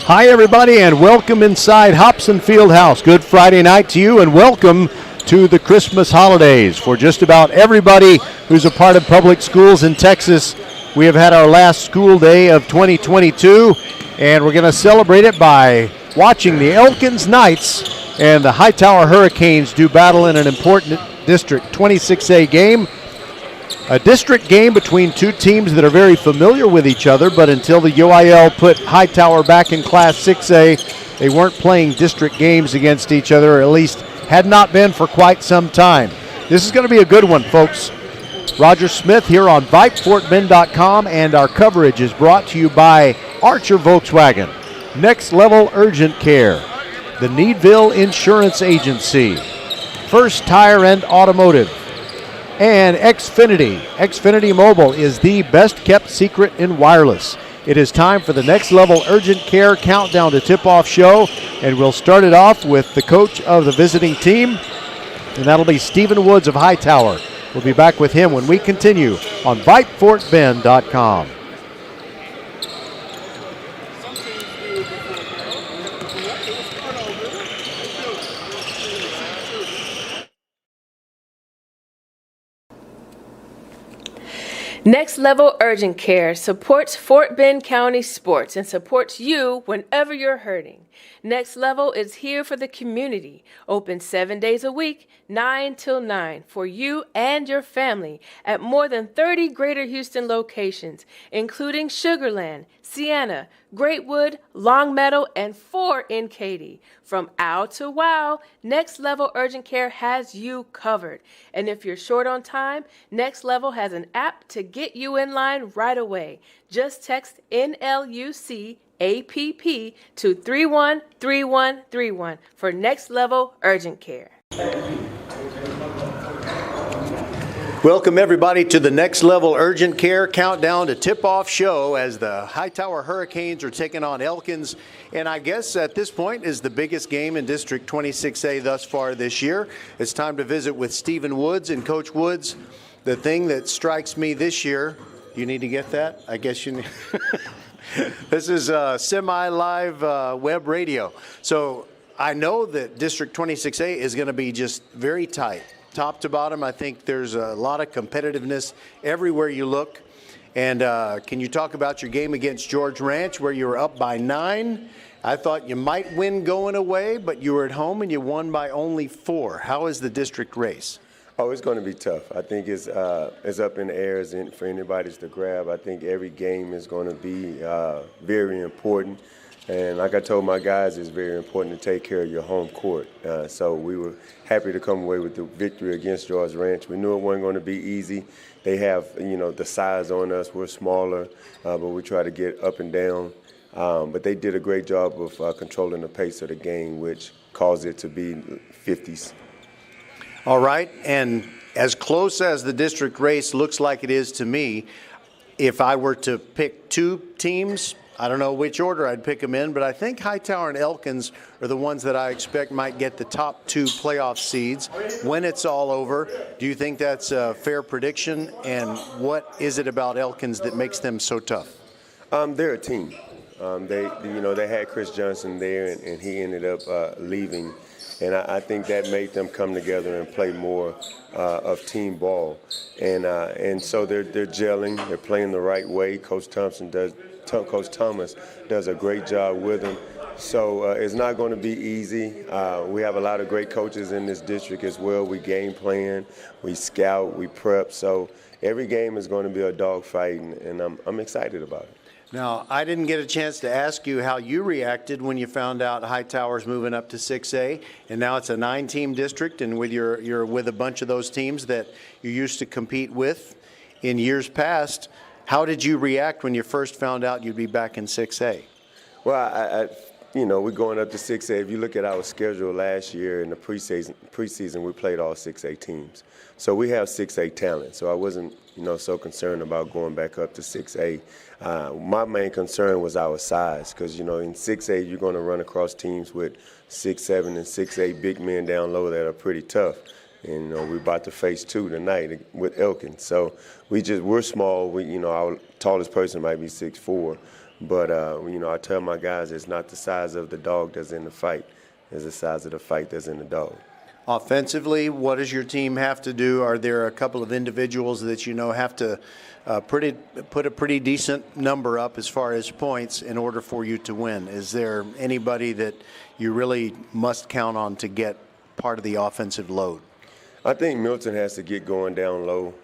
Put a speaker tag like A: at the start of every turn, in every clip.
A: Hi, everybody, and welcome inside Hobson Fieldhouse. Good Friday night to you, and welcome to the Christmas holidays. For just about everybody who's a part of public schools in Texas, we have had our last school day of 2022, and we're going to celebrate it by watching the Elkins Knights and the Hightower Hurricanes do battle in an important District 26A game. A district game between two teams that are very familiar with each other, but until the UIL put Hightower back in Class 6A, they weren't playing district games against each other, or at least had not been for quite some time. This is going to be a good one, folks. Roger Smith here on VypeFortBend.com, and our coverage is brought to you by Archer Volkswagen, Next Level Urgent Care, the Needville Insurance Agency, First Tire and Automotive, and Xfinity. Xfinity Mobile is the best kept secret in wireless. It is time for the Next Level Urgent Care Countdown to Tip-Off show, and we'll start it off with the coach of the visiting team, and that'll be Stephen Woods of Hightower. We'll be back with him when we continue on VypeFortBend.com.
B: Next Level Urgent Care supports Fort Bend County sports and supports you whenever you're hurting. Next Level is here for the community, open 7 days a week, 9 till 9, for you and your family at more than 30 Greater Houston locations, including Sugar Land, Sienna, Greatwood, Longmeadow, and 4 in Katy. From ow to wow, Next Level Urgent Care has you covered. And if you're short on time, Next Level has an app to get you in line right away. Just text NLUC APP to 313131 for Next Level Urgent Care.
A: Welcome, everybody, to the Next Level Urgent Care Countdown to Tip-Off show as the Hightower Hurricanes are taking on Elkins. And I guess at this point is the biggest game in District 26A thus far this year. It's time to visit with Stephen Woods. And Coach Woods, the thing that strikes me this year, you need to get that? I guess you need. This is semi-live web radio. So I know that District 26A is going to be just very tight. Top to bottom, I think there's a lot of competitiveness everywhere you look. And can you talk about your game against George Ranch where you were up by 9? I thought you might win going away, but you were at home and you won by only 4. How is the district race?
C: Oh, it's going to be tough. I think it's up in the air for anybody to grab. I think every game is going to be very important. And like I told my guys, it's very important to take care of your home court. So we were happy to come away with the victory against George Ranch. We knew it wasn't going to be easy. They have, the size on us. We're smaller, but we try to get up and down. But they did a great job of controlling the pace of the game, which caused it to be 50s.
A: All right, and as close as the district race looks like it is to me, if I were to pick two teams, I don't know which order I'd pick them in, but I think Hightower and Elkins are the ones that I expect might get the top 2 playoff seeds when it's all over. Do you think that's a fair prediction? And what is it about Elkins that makes them so tough?
C: They're a team. They had Chris Johnson there, and he ended up leaving. And I think that made them come together and play more of team ball. And so they're gelling. They're playing the right way. Coach Thomas does a great job with them. So it's not going to be easy. We have a lot of great coaches in this district as well. We game plan, we scout, we prep. So every game is going to be a dogfight, and I'm excited about it.
A: Now, I didn't get a chance to ask you how you reacted when you found out Hightower's moving up to 6A, and now it's a 9-team district, and you're with a bunch of those teams that you used to compete with in years past. How did you react when you first found out you'd be back in 6A?
C: Well, we're going up to 6A. If you look at our schedule last year in the preseason, we played all 6A teams. So we have 6A talent. So I wasn't, so concerned about going back up to 6A. My main concern was our size because, in 6A, you're going to run across teams with 6'7" and 6'8" big men down low that are pretty tough. And, we're about to face 2 tonight with Elkins. So we're small. Our tallest person might be 6'4", But, I tell my guys it's not the size of the dog that's in the fight. It's the size of the fight that's in the dog.
D: Offensively, what does your team have to do? Are there a couple of individuals that have to put a pretty decent number up as far as points in order for you to win? Is there anybody that you really must count on to get part of the offensive load?
C: I think Milton has to get going down low.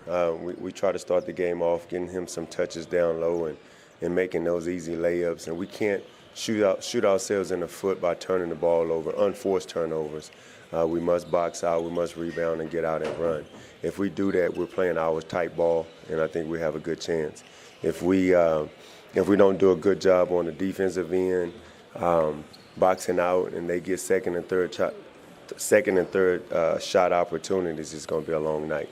C: We try to start the game off, getting him some touches down low and making those easy layups. And we can't shoot ourselves in the foot by turning the ball over, unforced turnovers. We must box out, we must rebound and get out and run. If we do that, we're playing our tight ball, and I think we have a good chance. If we don't do a good job on the defensive end, boxing out, and they get second and third shot opportunities, it's going to be a long night.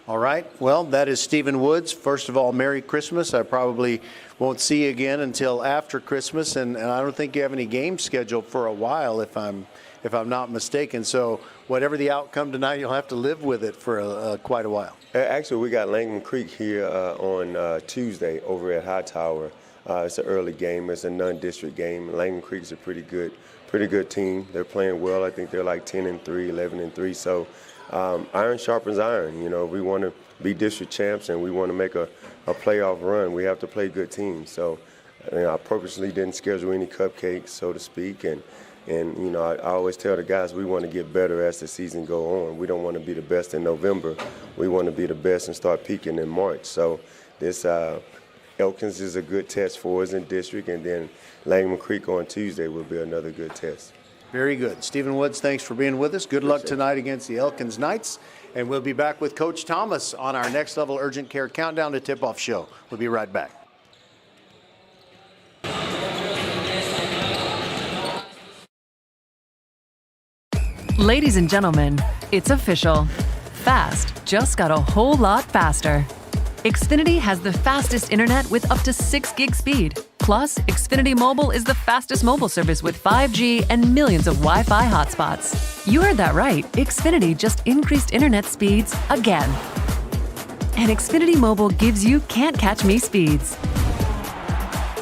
D: All right. Well, that is Stephen Woods. First of all, Merry Christmas. I probably won't see you again until after Christmas, and I don't think you have any games scheduled for a while, if I'm not mistaken. So whatever the outcome tonight, you'll have to live with it for quite a while.
C: Actually, we got Langdon Creek here on Tuesday over at Hightower. It's an early game. It's a non-district game. Langdon Creek's a pretty good team. They're playing well. I think they're like 10-3, 11-3. So iron sharpens iron. We want to be district champs and we want to make a playoff run. We have to play good teams. So I purposely didn't schedule any cupcakes, so to speak, and I always tell the guys we want to get better as the season go on. We don't want to be the best in November. We want to be the best and start peaking in March. So this Elkins is a good test for us in district, and then Langdon Creek on Tuesday will be another good test.
D: Very good. Stephen Woods, thanks for being with us. Good luck tonight against the Elkins Knights. And we'll be back with Coach Thomas on our Next Level Urgent Care Countdown to Tip-Off show. We'll be right back.
E: Ladies and gentlemen, it's official. Fast just got a whole lot faster. Xfinity has the fastest internet with up to 6 gig speed. Plus, Xfinity Mobile is the fastest mobile service with 5G and millions of Wi-Fi hotspots. You heard that right. Xfinity just increased internet speeds again. And Xfinity Mobile gives you can't catch me speeds.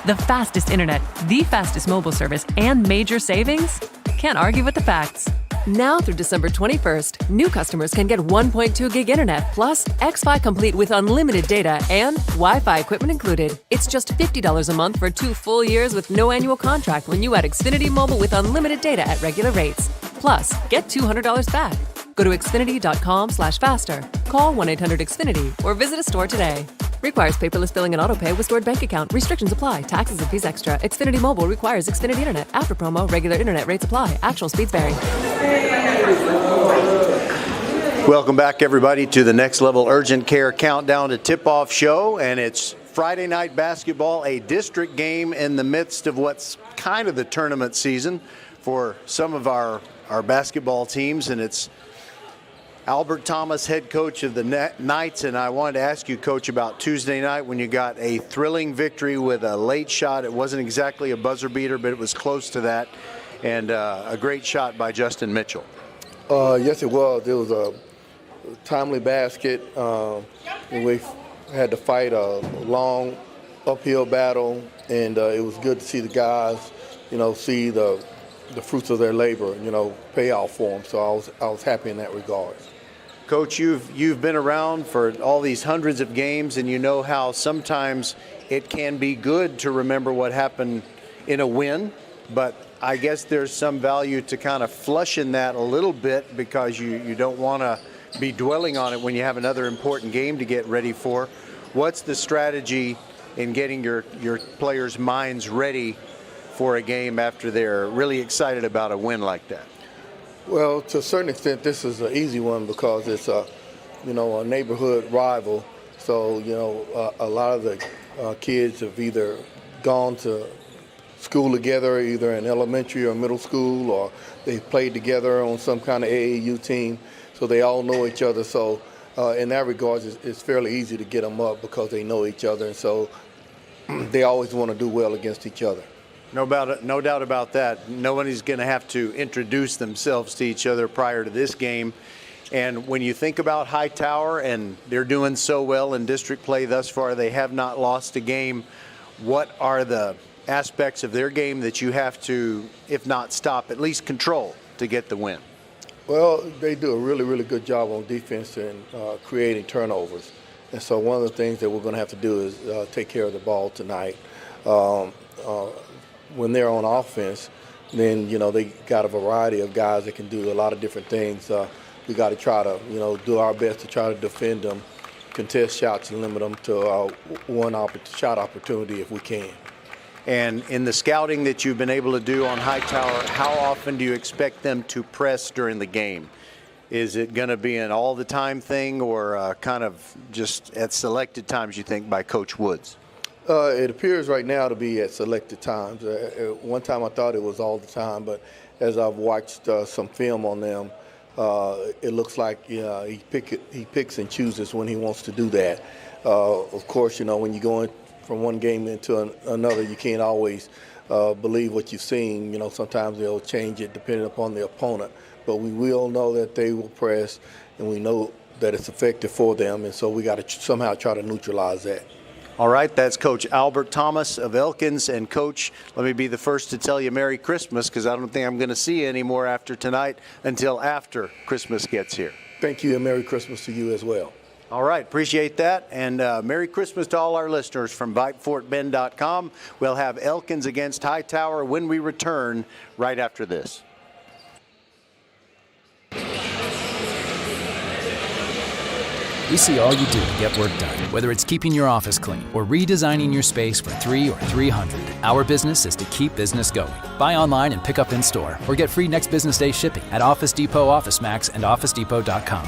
E: The fastest internet, the fastest mobile service, and major savings? Can't argue with the facts. Now through December 21st, new customers can get 1.2 gig internet plus X-Fi Complete with unlimited data and Wi-Fi equipment included. It's just $50 a month for 2 full years with no annual contract when you add Xfinity Mobile with unlimited data at regular rates. Plus, get $200 back. Go to Xfinity.com/faster. Call 1-800-XFINITY or visit a store today. Requires paperless billing and autopay with stored bank account. Restrictions apply. Taxes and fees extra. Xfinity Mobile requires Xfinity Internet. After promo, regular internet rates apply. Actual speeds vary.
D: Welcome back, everybody, to the Next Level Urgent Care Countdown to Tip-Off show. And it's Friday night basketball, a district game in the midst of what's kind of the tournament season for some of our basketball teams. And it's Albert Thomas, head coach of the Knights, and I wanted to ask you, Coach, about Tuesday night when you got a thrilling victory with a late shot. It wasn't exactly a buzzer beater, but it was close to that, and a great shot by Justin Mitchell.
F: Yes, it was. It was a timely basket. We had to fight a long uphill battle, and it was good to see the guys, see the fruits of their labor, pay off for them. So I was happy in that regard.
D: Coach, you've been around for all these hundreds of games, and you know how sometimes it can be good to remember what happened in a win, but I guess there's some value to kind of flushing that a little bit because you don't want to be dwelling on it when you have another important game to get ready for. What's the strategy in getting your players' minds ready for a game after they're really excited about a win like that?
F: Well, to a certain extent, this is an easy one because it's a neighborhood rival. So, a lot of the kids have either gone to school together, either in elementary or middle school, or they've played together on some kind of AAU team. So they all know each other. So in that regard, it's fairly easy to get them up because they know each other. And so they always want to do well against each other.
D: No doubt about that. Nobody's going to have to introduce themselves to each other prior to this game. And when you think about Hightower, and they're doing so well in district play thus far, they have not lost a game. What are the aspects of their game that you have to, if not stop, at least control to get the win?
F: Well, they do a really, really good job on defense and creating turnovers. And so one of the things that we're going to have to do is take care of the ball tonight. When they're on offense, then, they got a variety of guys that can do a lot of different things. We got to try to, do our best to try to defend them, contest shots, and limit them to one shot opportunity if we can.
D: And in the scouting that you've been able to do on Hightower, how often do you expect them to press during the game? Is it going to be an all-the-time thing or kind of just at selected times, you think, by Coach Woods?
F: It appears right now to be at selected times. One time I thought it was all the time, but as I've watched some film on them, it looks like he picks and chooses when he wants to do that. Of course, when you go in from one game into another, you can't always believe what you've seen. Sometimes they'll change it depending upon the opponent. But we will know that they will press, and we know that it's effective for them, and so we got to somehow try to neutralize that.
D: All right, that's Coach Albert Thomas of Elkins. And, Coach, let me be the first to tell you Merry Christmas, because I don't think I'm going to see you anymore after tonight until after Christmas gets here.
F: Thank you, and Merry Christmas to you as well.
D: All right, appreciate that. And Merry Christmas to all our listeners from VypeFortBend.com. We'll have Elkins against Hightower when we return right after this.
G: We see all you do to get work done, whether it's keeping your office clean or redesigning your space for 3 or 300. Our business is to keep business going. Buy online and pick up in store, or get free next business day shipping at Office Depot, OfficeMax, and OfficeDepot.com.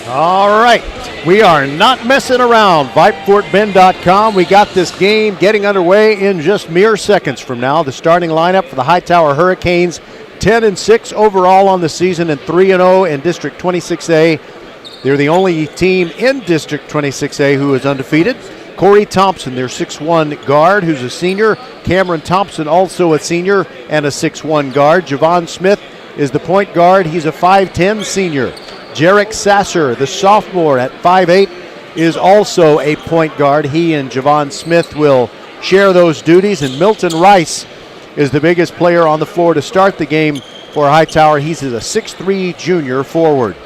A: All right, we are not messing around. VypeFortBend.com. We got this game getting underway in just mere seconds from now. The starting lineup for the Hightower Hurricanes, 10-6 overall on the season and 3-0 in District 26A. They're the only team in District 26A who is undefeated. Corey Thompson, their 6'1 guard, who's a senior. Cameron Thompson, also a senior and a 6'1 guard. Javon Smith is the point guard. He's a 5'10 senior. Jarek Sasser, the sophomore at 5'8, is also a point guard. He and Javon Smith will share those duties. And Milton Rice is the biggest player on the floor to start the game for Hightower. He's a 6'3 junior forward.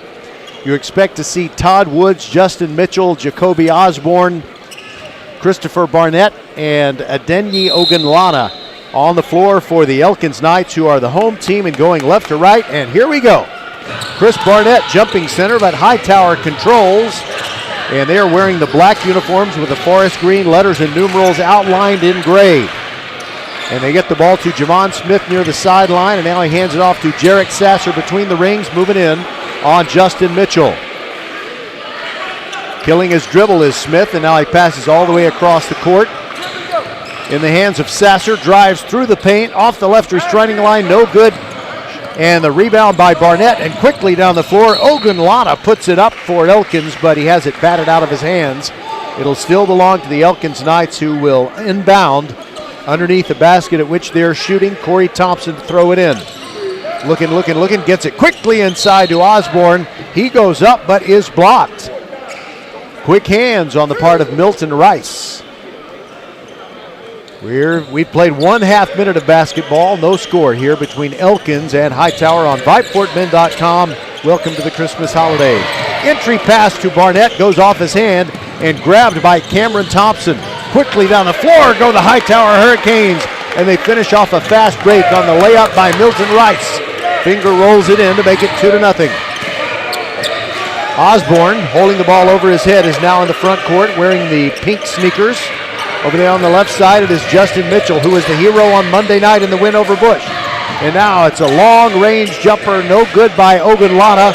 A: You expect to see Todd Woods, Justin Mitchell, Jacoby Osborne, Christopher Barnett, and Adenyi Ogunlana on the floor for the Elkins Knights, who are the home team, and going left to right. And here we go. Chris Barnett jumping center, but Hightower controls. And they are wearing the black uniforms with the forest green letters and numerals outlined in gray. And they get the ball to Javon Smith near the sideline, and now he hands it off to Jarek Sasser between the rings, moving in on Justin Mitchell. Killing his dribble is Smith, and now he passes all the way across the court. In the hands of Sasser, drives through the paint, off the left restraining line, no good. And the rebound by Barnett, and quickly down the floor, Ogunlana puts it up for Elkins, but he has it batted out of his hands. It'll still belong to the Elkins Knights, who will inbound underneath the basket at which they're shooting. Corey Thompson to throw it in. Looking, gets it quickly inside to Osborne. He goes up, but is blocked. Quick hands on the part of Milton Rice. We've played 1/2 minute of basketball. No score here between Elkins and Hightower on VypeFortBend.com. Welcome to the Christmas holiday. Entry pass to Barnett goes off his hand and grabbed by Cameron Thompson. Quickly down the floor go the Hightower Hurricanes, and they finish off a fast break on the layup by Milton Rice. Finger rolls it in to make it 2-0. Osborne, holding the ball over his head, is now in the front court wearing the pink sneakers. Over there on the left side, it is Justin Mitchell, who was the hero on Monday night in the win over Bush. And now it's a long-range jumper, no good by Ogunlana.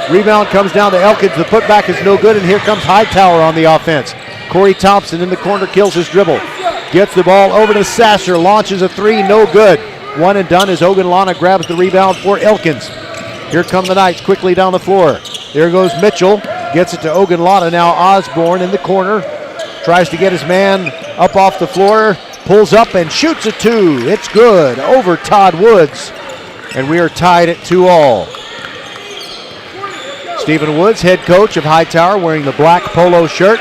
A: Rebound comes down to Elkins. The putback is no good, and here comes Hightower on the offense. Corey Thompson in the corner kills his dribble. Gets the ball over to Sasser, launches a three, no good. One and done as Ogunlana grabs the rebound for Elkins. Here come the Knights quickly down the floor. There goes Mitchell, gets it to Ogunlana. Now Osborne in the corner. Tries to get his man up off the floor, pulls up and shoots a two. It's good over Todd Woods, and we are tied at 2-all. Stephen Woods, head coach of Hightower, wearing the black polo shirt.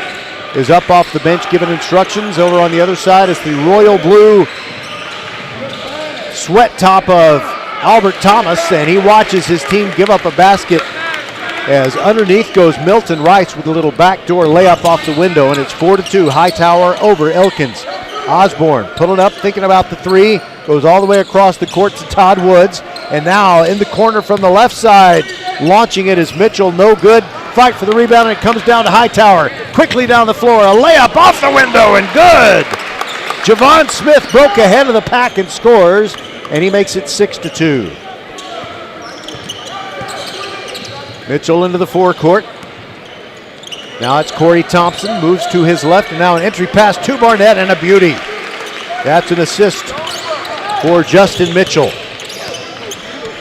A: is up off the bench giving instructions. Over on the other side is the royal blue sweat top of Albert Thomas, and he watches his team give up a basket as underneath goes Milton Rice with a little backdoor layup off the window, and it's 4-2, Hightower over Elkins. Osborne pulling up, thinking about the three, goes all the way across the court to Todd Woods, and now in the corner from the left side, launching it is Mitchell, no good. Fight for the rebound, and it comes down to Hightower. Quickly down the floor, a layup off the window, and good! Javon Smith broke ahead of the pack and scores, and he makes it 6-2. Mitchell into the forecourt. Now it's Corey Thompson, moves to his left, and now an entry pass to Barnett, and a beauty. That's an assist for Justin Mitchell.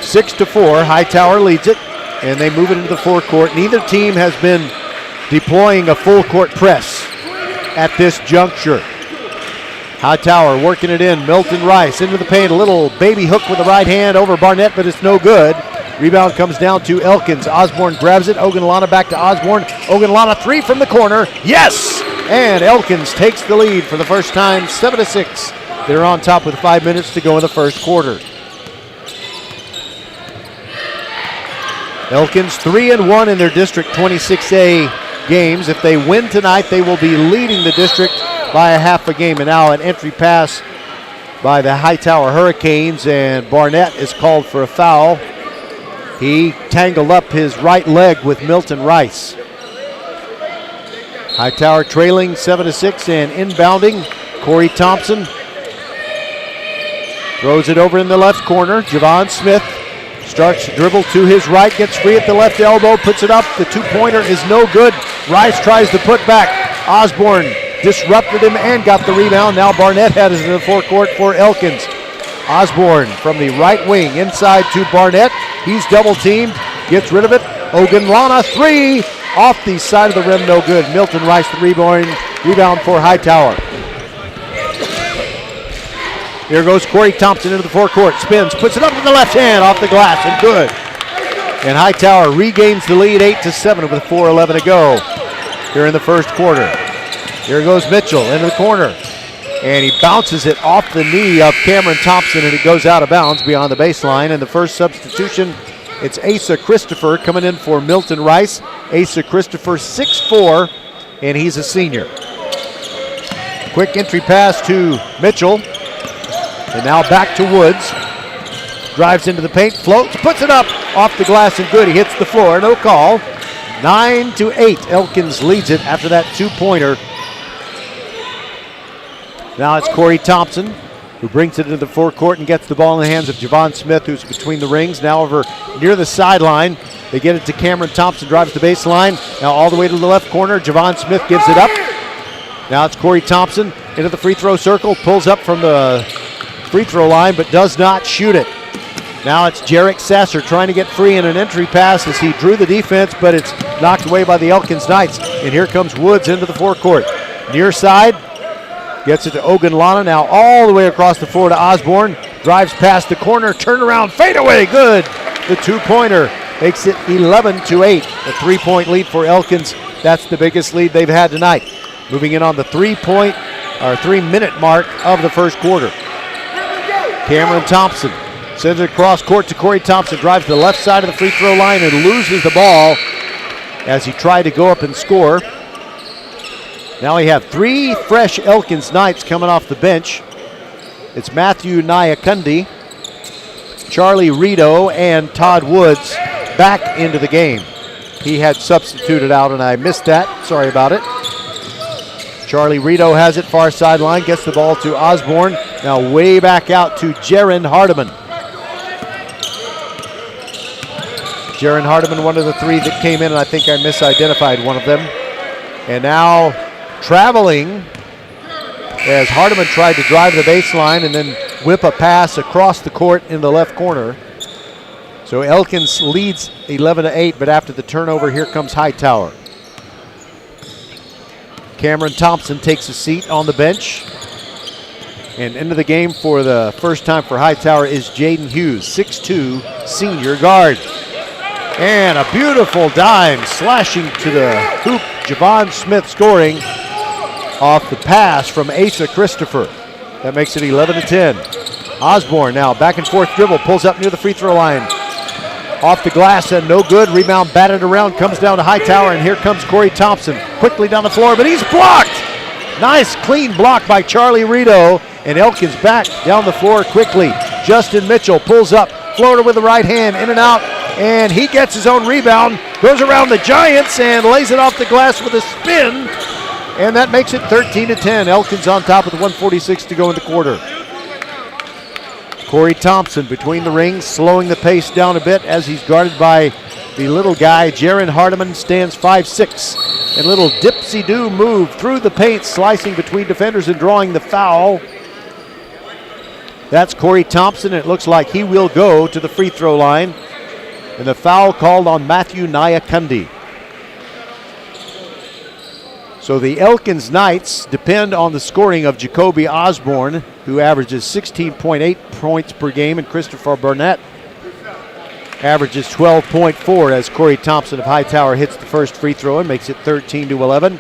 A: 6-4, Hightower leads it, and they move it into the forecourt. Neither team has been deploying a full court press at this juncture. Hightower working it in, Milton Rice into the paint, a little baby hook with the right hand over Barnett, but it's no good. Rebound comes down to Elkins. Osborne grabs it. Ogunlana back to Osborne. Ogunlana three from the corner. Yes! And Elkins takes the lead for the first time, 7-6. They're on top with 5 minutes to go in the first quarter. Elkins 3-1 in their District 26A games. If they win tonight, they will be leading the district by a half a game. And now an entry pass by the Hightower Hurricanes, and Barnett is called for a foul. He tangled up his right leg with Milton Rice. Hightower trailing 7-6 and inbounding. Corey Thompson throws it over in the left corner. Javon Smith starts to dribble to his right, gets free at the left elbow, puts it up. The two-pointer is no good. Rice tries to put back. Osborne disrupted him and got the rebound. Now Barnett heads into the forecourt for Elkins. Osborne from the right wing inside to Barnett. He's double teamed, gets rid of it. Ogunlana three off the side of the rim, no good. Milton Rice the rebound for Hightower. Here goes Corey Thompson into the forecourt, spins, puts it up with the left hand off the glass, and good. And Hightower regains the lead 8-7 with 4:11 to go here in the first quarter. Here goes Mitchell into the corner, and he bounces it off the knee of Cameron Thompson, and it goes out of bounds beyond the baseline. And the first substitution, it's Asa Christopher coming in for Milton Rice. Asa Christopher, 6'4", and he's a senior. Quick entry pass to Mitchell, and now back to Woods. Drives into the paint, floats, puts it up off the glass, and good. He hits the floor, no call. 9-8, Elkins leads it after that two-pointer. Now it's Corey Thompson who brings it into the forecourt and gets the ball in the hands of Javon Smith, who's between the rings. Now over near the sideline. They get it to Cameron Thompson, drives the baseline. Now all the way to the left corner. Javon Smith gives it up. Now it's Corey Thompson into the free throw circle, pulls up from the free throw line, but does not shoot it. Now it's Jarek Sasser trying to get free in an entry pass as he drew the defense, but it's knocked away by the Elkins Knights. And here comes Woods into the forecourt. Near side, gets it to Ogunlana, now all the way across the floor to Osborne. Drives past the corner, turnaround, fadeaway, good. The two-pointer makes it 11-8. A three-point lead for Elkins. That's the biggest lead they've had tonight. Moving in on the 3-minute mark of the first quarter. Cameron Thompson sends it across court to Corey Thompson, drives to the left side of the free throw line and loses the ball as he tried to go up and score. Now we have three fresh Elkins Knights coming off the bench. It's Matthew Nyakundi, Charlie Rito, and Todd Woods back into the game. He had substituted out and I missed that. Sorry about it. Charlie Rito has it far sideline, gets the ball to Osborne. Now way back out to Jaron Hardiman. Jaron Hardiman, one of the three that came in, and I think I misidentified one of them. And now traveling as Hardiman tried to drive the baseline and then whip a pass across the court in the left corner. So Elkins leads 11-8, but after the turnover, here comes Hightower. Cameron Thompson takes a seat on the bench. And into the game for the first time for Hightower is Jaden Hughes, 6'2", senior guard. And a beautiful dime slashing to the hoop. Javon Smith scoring. off the pass from Asa Christopher. That makes it 11-10. Osborne now back and forth dribble, pulls up near the free throw line. Off the glass and no good. Rebound batted around, comes down to Hightower, and here comes Corey Thompson quickly down the floor, but he's blocked. Nice clean block by Charlie Rito, and Elkins back down the floor quickly. Justin Mitchell pulls up, floater with the right hand, in and out, and he gets his own rebound, goes around the Giants and lays it off the glass with a spin, and that makes it 13-10. Elkins on top with 1:46 to go in the quarter. Corey Thompson between the rings, slowing the pace down a bit as he's guarded by the little guy. Jaron Hardiman stands 5'6". And little dipsy-do move through the paint, slicing between defenders and drawing the foul. That's Corey Thompson. It looks like he will go to the free throw line. And the foul called on Matthew Nyakundi. So the Elkins Knights depend on the scoring of Jacoby Osborne, who averages 16.8 points per game, and Christopher Burnett averages 12.4 as Corey Thompson of Hightower hits the first free throw and makes it 13-11.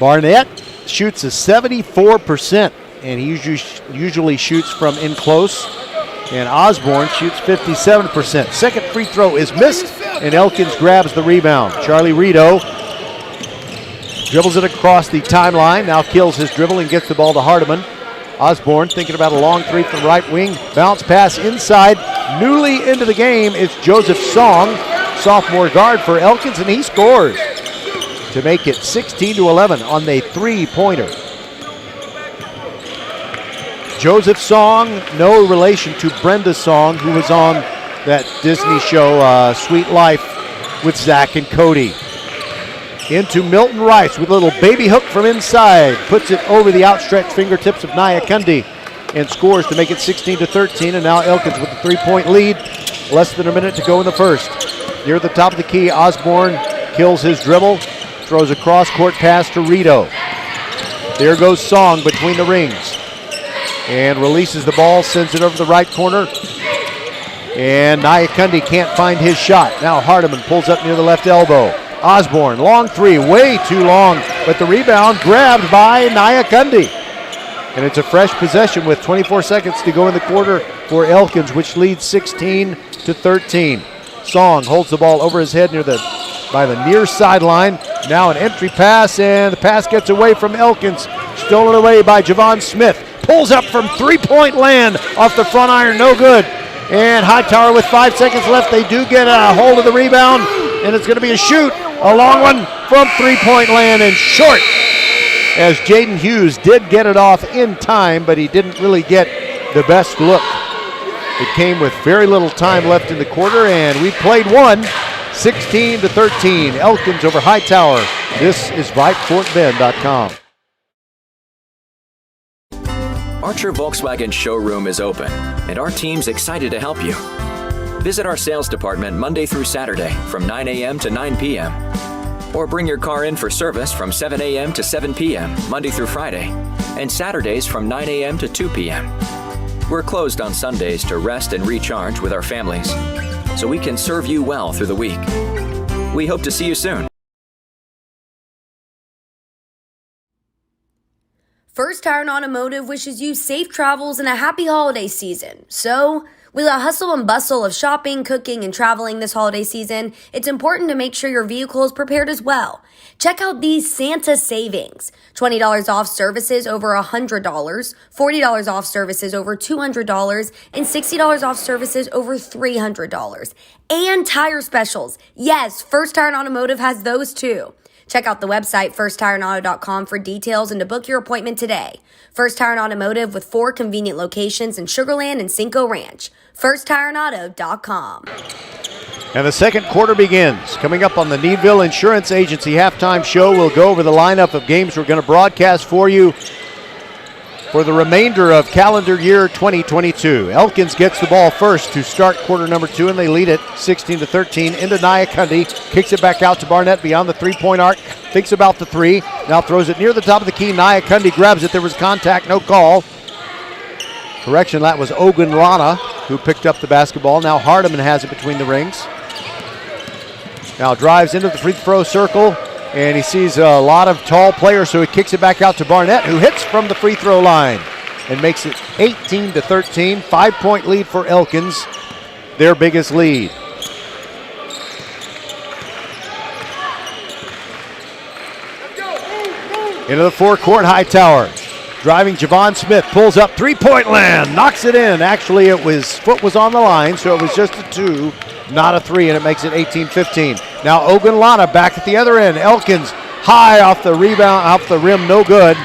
A: Barnett shoots a 74%, and he usually shoots from in close. And Osborne shoots 57%. Second free throw is missed, and Elkins grabs the rebound. Charlie Rito dribbles it across the timeline, now kills his dribble and gets the ball to Hardiman. Osborne thinking about a long three from right wing. Bounce pass inside. Newly into the game, it's Joseph Song, sophomore guard for Elkins, and he scores to make it 16-11 on the three-pointer. Joseph Song, no relation to Brenda Song, who was on that Disney show, Sweet Life, with Zach and Cody. Into Milton Rice with a little baby hook from inside. Puts it over the outstretched fingertips of Nyakundi and scores to make it 16-13. And now Elkins with a three-point lead. Less than a minute to go in the first. Near the top of the key, Osborne kills his dribble. Throws a cross-court pass to Rito. There goes Song between the rings. And releases the ball, sends it over the right corner. And Nyakundi can't find his shot. Now Hardiman pulls up near the left elbow. Osborne, long three, way too long, but the rebound grabbed by Nyakundi. And it's a fresh possession with 24 seconds to go in the quarter for Elkins, which leads 16-13. Song holds the ball over his head by the near sideline. Now an entry pass, and the pass gets away from Elkins. Stolen away by Javon Smith. Pulls up from three-point land off the front iron, no good. And Hightower with 5 seconds left. They do get a hold of the rebound, and it's going to be a shoot. A long one from three-point land and short, as Jaden Hughes did get it off in time, but he didn't really get the best look. It came with very little time left in the quarter, and we played one, 16-13. Elkins over Hightower. This is VypeFortBend.com.
H: Archer Volkswagen showroom is open, and our team's excited to help you. Visit our sales department Monday through Saturday from 9 a.m. to 9 p.m. Or bring your car in for service from 7 a.m. to 7 p.m. Monday through Friday, and Saturdays from 9 a.m. to 2 p.m. We're closed on Sundays to rest and recharge with our families, so we can serve you well through the week. We hope to see you soon.
I: First Tire Automotive wishes you safe travels and a happy holiday season. So, with the hustle and bustle of shopping, cooking, and traveling this holiday season, it's important to make sure your vehicle is prepared as well. Check out these Santa savings. $20 off services over $100, $40 off services over $200, and $60 off services over $300. And tire specials. Yes, First Tire Automotive has those too. Check out the website firsttireandauto.com for details and to book your appointment today. First Tire and Automotive with 4 convenient locations in Sugar Land and Cinco Ranch. firsttireandauto.com.
A: And the second quarter begins. Coming up on the Needville Insurance Agency halftime show, we'll go over the lineup of games we're going to broadcast for you for the remainder of calendar year 2022. Elkins gets the ball first to start quarter number 2, and they lead it 16-13 into Nyakundi. Kicks it back out to Barnett beyond the three-point arc. Thinks about the three. Now throws it near the top of the key. Nyakundi grabs it. There was contact, no call. Correction, that was Ogunlana who picked up the basketball. Now Hardiman has it between the rings. Now drives into the free throw circle. And he sees a lot of tall players, so he kicks it back out to Barnett, who hits from the free throw line and makes it 18-13. 5-point lead for Elkins, their biggest lead. Into the forecourt, Hightower. Driving Javon Smith, pulls up, three-point land, knocks it in. Actually, foot was on the line, so it was just a 2, not a 3, and it makes it 18-15. Now Ogunlana back at the other end. Elkins high off the rebound, off the rim, no good.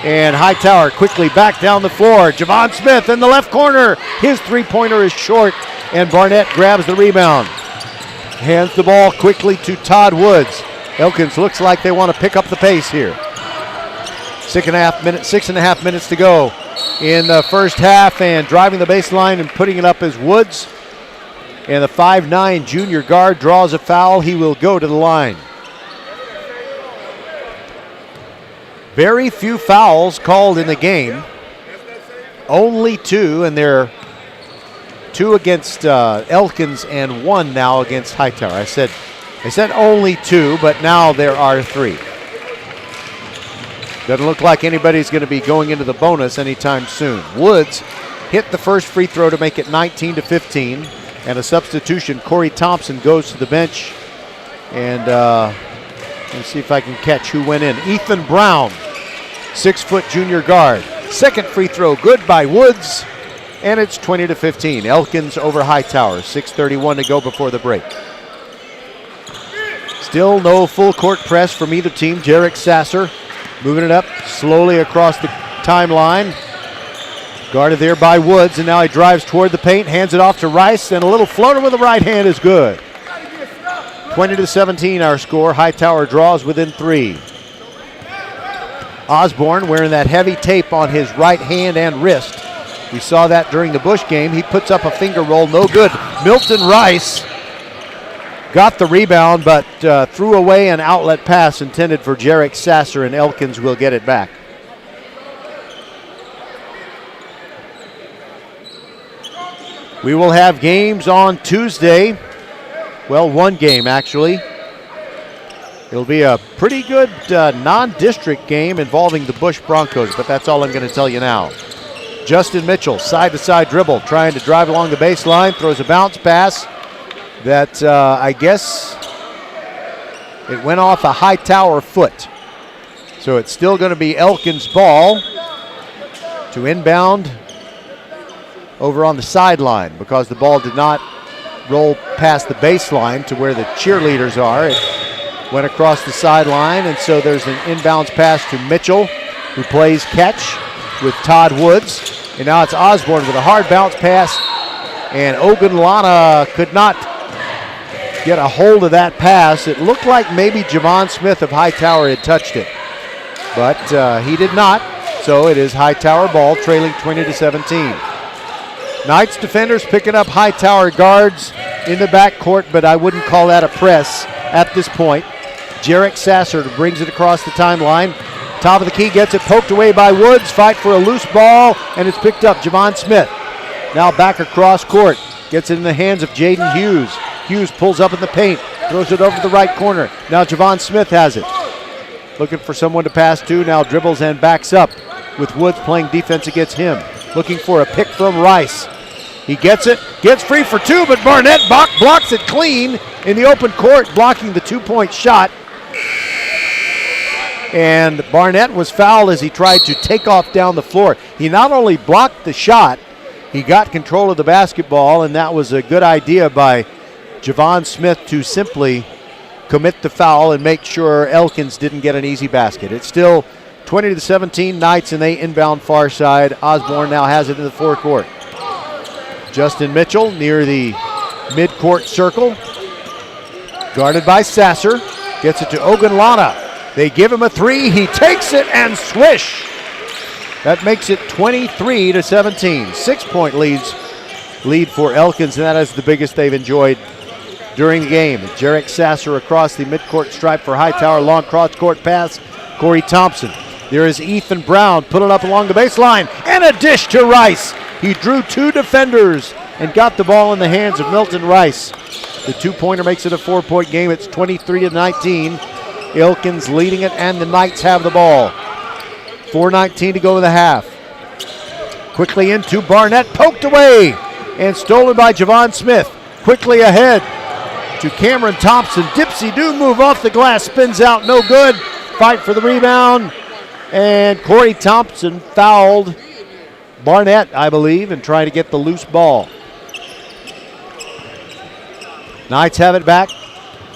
A: And Hightower quickly back down the floor. Javon Smith in the left corner. His three-pointer is short, and Barnett grabs the rebound. Hands the ball quickly to Todd Woods. Elkins looks like they want to pick up the pace here. 6.5 minutes to go in the first half, and driving the baseline and putting it up is Woods. And the 5'9" junior guard draws a foul. He will go to the line. Very few fouls called in the game. Only 2, and they're 2 against Elkins and 1 now against Hightower. I said only 2, but now there are 3. Doesn't look like anybody's going to be going into the bonus anytime soon. Woods hit the first free throw to make it 19-15, and a substitution. Corey Thompson goes to the bench, and let's see if I can catch who went in. Ethan Brown, 6-foot junior guard. Second free throw good by Woods, and it's 20-15. Elkins over Hightower. 6:31 to go before the break. Still no full court press from either team. Jarek Sasser moving it up slowly across the timeline. Guarded there by Woods, and now he drives toward the paint, hands it off to Rice, and a little floater with the right hand is good. 20-17 our score. Hightower draws within 3. Osborne wearing that heavy tape on his right hand and wrist. We saw that during the Bush game. He puts up a finger roll, no good. Milton Rice got the rebound, but threw away an outlet pass intended for Jarek Sasser, and Elkins will get it back. We will have games on Tuesday. Well, one game, actually. It'll be a pretty good non-district game involving the Bush Broncos, but that's all I'm going to tell you now. Justin Mitchell, side-to-side dribble, trying to drive along the baseline, throws a bounce pass that I guess it went off a Hightower foot. So it's still going to be Elkins' ball to inbound over on the sideline, because the ball did not roll past the baseline to where the cheerleaders are. It went across the sideline, and so there's an inbounds pass to Mitchell, who plays catch with Todd Woods. And now it's Osborne with a hard bounce pass, and Ogunlana could not get a hold of that pass. It looked like maybe Javon Smith of Hightower had touched it, but he did not. So it is Hightower ball, trailing 20-17. Knights defenders picking up Hightower guards in the backcourt, but I wouldn't call that a press at this point. Jarek Sasser brings it across the timeline. Top of the key, gets it poked away by Woods. Fight for a loose ball, and it's picked up. Javon Smith now back across court. Gets it in the hands of Jaden Hughes. Hughes pulls up in the paint, throws it over to the right corner. Now Javon Smith has it. Looking for someone to pass to, now dribbles and backs up with Woods playing defense against him. Looking for a pick from Rice. He gets it, gets free for 2, but Barnett blocks it clean in the open court, blocking the 2-point shot. And Barnett was fouled as he tried to take off down the floor. He not only blocked the shot, he got control of the basketball, and that was a good idea by Javon Smith to simply commit the foul and make sure Elkins didn't get an easy basket. It's still 20-17 Knights, and they inbound far side. Osborne now has it in the forecourt. Justin Mitchell near the midcourt circle. Guarded by Sasser. Gets it to Ogunlana. They give him a 3. He takes it and swish. That makes it 23-17. 6-point lead for Elkins, and that is the biggest they've enjoyed during the game. Jarek Sasser across the midcourt stripe for Hightower. Long cross-court pass. Corey Thompson. There is Ethan Brown pulling up along the baseline, and a dish to Rice. He drew 2 defenders and got the ball in the hands of Milton Rice. The 2-pointer makes it a 4-point game. It's 23-19. Elkins leading it, and the Knights have the ball. 4:19 to go in the half. Quickly into Barnett, poked away, and stolen by Javon Smith. Quickly ahead to Cameron Thompson. Dipsy-do move off the glass, spins out, no good. Fight for the rebound, and Corey Thompson fouled Barnett, I believe, and trying to get the loose ball. Knights have it back,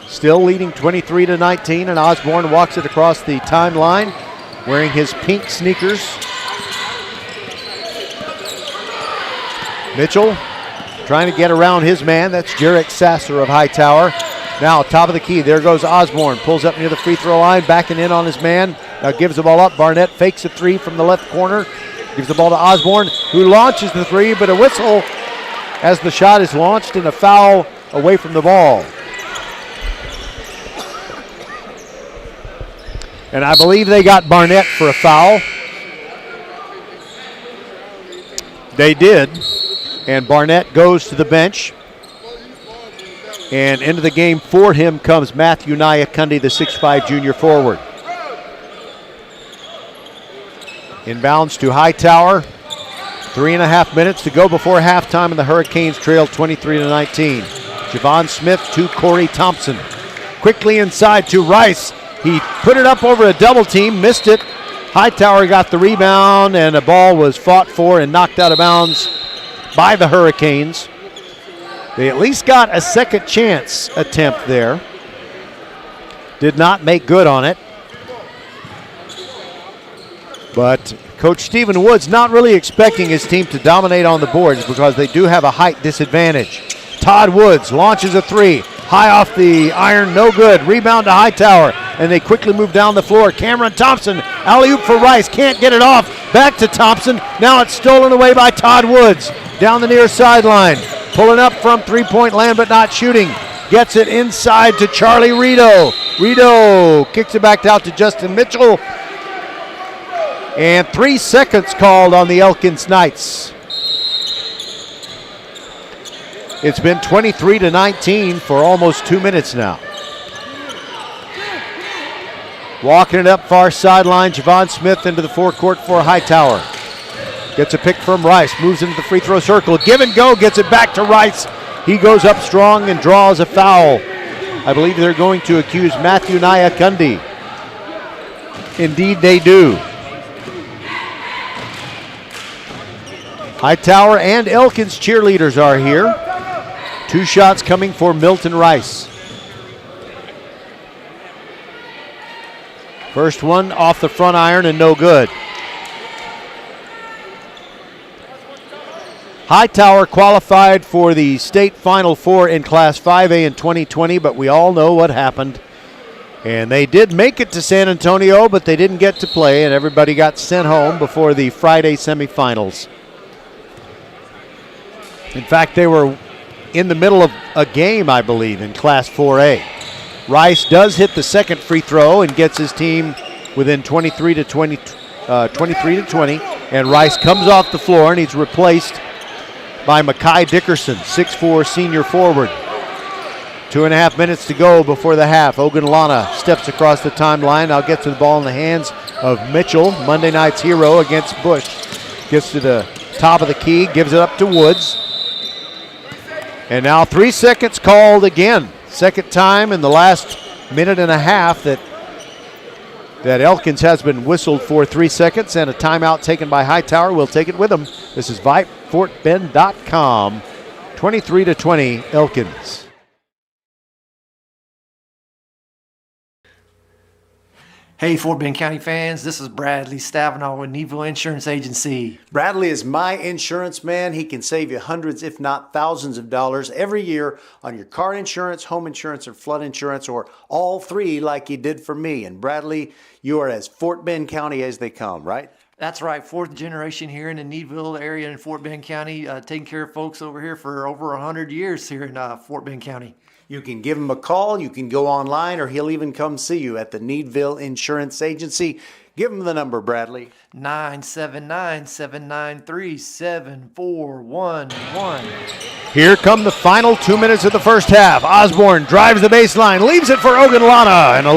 A: still leading 23-19, and Osborne walks it across the timeline wearing his pink sneakers. Mitchell trying to get around his man. That's Jarek Sasser of Hightower. Now top of the key, there goes Osborne. Pulls up near the free throw line, backing in on his man. Now gives the ball up. Barnett fakes a three from the left corner. Gives the ball to Osborne, who launches the three, but a whistle as the shot is launched and a foul away from the ball. And I believe they got Barnett for a foul. They did. And Barnett goes to the bench. And into the game for him comes Matthew Nyakundi, the 6'5 junior forward. Inbounds to Hightower. 3.5 minutes to go before halftime, and the Hurricanes trail 23-19. Javon Smith to Corey Thompson. Quickly inside to Rice. He put it up over a double team, missed it. Hightower got the rebound, and the ball was fought for and knocked out of bounds by the Hurricanes. They at least got a second chance attempt there. Did not make good on it. But Coach Stephen Woods not really expecting his team to dominate on the boards because they do have a height disadvantage. Todd Woods launches a three. High off the iron, no good. Rebound to Hightower, and they quickly move down the floor. Cameron Thompson, alley-oop for Rice, can't get it off. Back to Thompson. Now it's stolen away by Todd Woods. Down the near sideline. Pulling up from three-point land but not shooting. Gets it inside to Charlie Rito. Rito kicks it back out to Justin Mitchell. And 3 seconds called on the Elkins Knights. It's been 23-19 for almost 2 minutes now. Walking it up far sideline, Javon Smith into the forecourt for Hightower. Gets a pick from Rice, moves into the free throw circle. Give and go, gets it back to Rice. He goes up strong and draws a foul. I believe they're going to accuse Matthew Nyakundi. Indeed they do. Hightower and Elkins cheerleaders are here. 2 shots coming for Milton Rice. First one off the front iron and no good. Hightower qualified for the state Final Four in Class 5A in 2020, but we all know what happened. And they did make it to San Antonio, but they didn't get to play, and everybody got sent home before the Friday semifinals. In fact, they were in the middle of a game, I believe, in Class 4A. Rice does hit the second free throw and gets his team within 23 to 20, and Rice comes off the floor, and he's replaced by Makai Dickerson, 6'4 senior forward. 2.5 minutes to go before the half. Ogunlana steps across the timeline. Now gets the ball in the hands of Mitchell, Monday night's hero against Bush. Gets to the top of the key, gives it up to Woods. And now 3 seconds called again. Second time in the last minute and a half that Elkins has been whistled for 3 seconds, and a timeout taken by Hightower. We'll take it with them. This is Vype, FortBend.com. 23-20 Elkins.
J: Hey, Fort Bend County fans, this is Bradley Stavinaw with Needville Insurance Agency.
D: Bradley is my insurance man. He can save you hundreds, if not thousands of dollars every year on your car insurance, home insurance, or flood insurance, or all three like he did for me. And Bradley, you are as Fort Bend County as they come, right?
J: That's right, 4th generation here in the Needville area in Fort Bend County, taking care of folks over here for over 100 years here in Fort Bend County.
D: You can give him a call, you can go online, or he'll even come see you at the Needville Insurance Agency. Give him the number, Bradley.
J: 979-793-7411.
A: Here come the final 2 minutes of the first half. Osborne drives the baseline, leaves it for Ogunlana, and